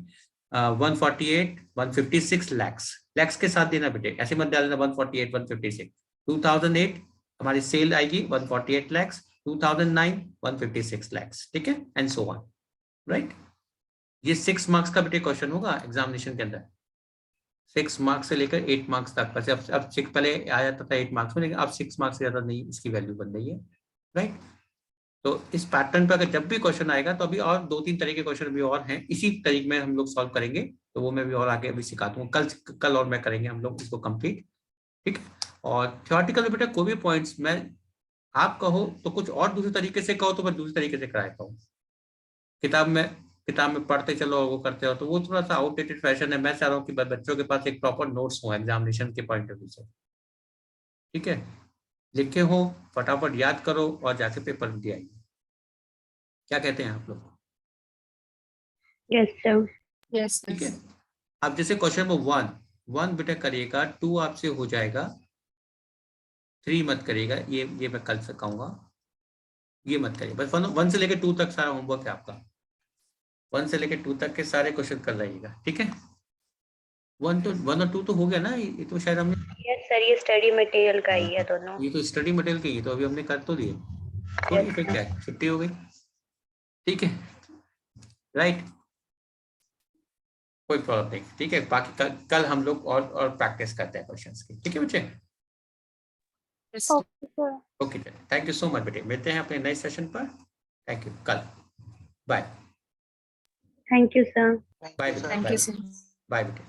148 156 लैक्स के साथ देना बेटे, ऐसे मत डालना 148 156। 2008 हमारी सेल आएगी 148 लैक्स, 2009 156 लैक्स, ठीक है, एंड सो ऑन, राइट। ये 6 मार्क्स का बेटे क्वेश्चन होगा एग्जामिनेशन के अंदर। 6 मार्क्स से लेकर 8 मार्क्स तक। वैसे अब 6 पहले आ जाता था 8 मार्क्स में, लेकिन अब 6 मार्क्स से ज्यादा नहीं इसकी वैल्यू बन रही है, राइट। तो इस पैटर्न पर अगर जब भी क्वेश्चन आएगा तो अभी और 2-3 तरह के क्वेश्चन भी और हैं इसी तरीके में हम लोग सॉल्व करेंगे, तो वो मैं भी और आगे अभी सिखा दूंगा, कल और मैं करेंगे हम लोग इसको कंप्लीट, ठीक है। और थ्योरेटिकल में बेटा कोई भी पॉइंट्स मैं आप कहो तो कुछ और दूसरे तरीके से कहो तो मैं दूसरे तरीके से कराता हूँ। किताब में पढ़ते चलो और वो करते हो तो वो थोड़ा सा आउटडेटेड फैशन है। मैं चाह रहा हूँ कि बच्चों के पास एक प्रॉपर नोट्स हो एग्जामिनेशन के पॉइंट ऑफ व्यू से, ठीक है। लिखे हो फटाफट याद करो और जाके पेपर में दिया। क्या कहते हैं आप लोग? Yes sir. Yes. ठीक है। अब जैसे क्वेश्चन नंबर 1 बेटा करिएगा, 2 आपसे हो जाएगा, 3 मत करिएगा, ये मैं कल से कहूंगा, ये मत करिए। बस 1 से लेकर 2 तक सारा होमवर्क है आपका, 1 से लेकर 2 तक के सारे क्वेश्चन कर रहिएगा, ठीक है। 1 और 2 तो हो गया ना, ये तो शायद हमने, यस सर, ये स्टडी मटेरियल का ही है दोनों। ये तो स्टडी मटेरियल के ही तो अभी हमने कर तो दिए, थोड़ी फिर क्या है, छुट्टी हो गई, ठीक है, राइट, कोई प्रॉब्लम नहीं, ठीक है। बाकी कल हम लोग और प्रैक्टिस करते हैं क्वेश्चंस की, ठीक है बच्चे। Yes. Okay, sir. Okay, thank you so much बेटे, मिलते हैं अपने नए सेशन पर, थैंक यू, कल, bye thank you sir. Bye you, sir. Thank you, sir. Bye बेटे।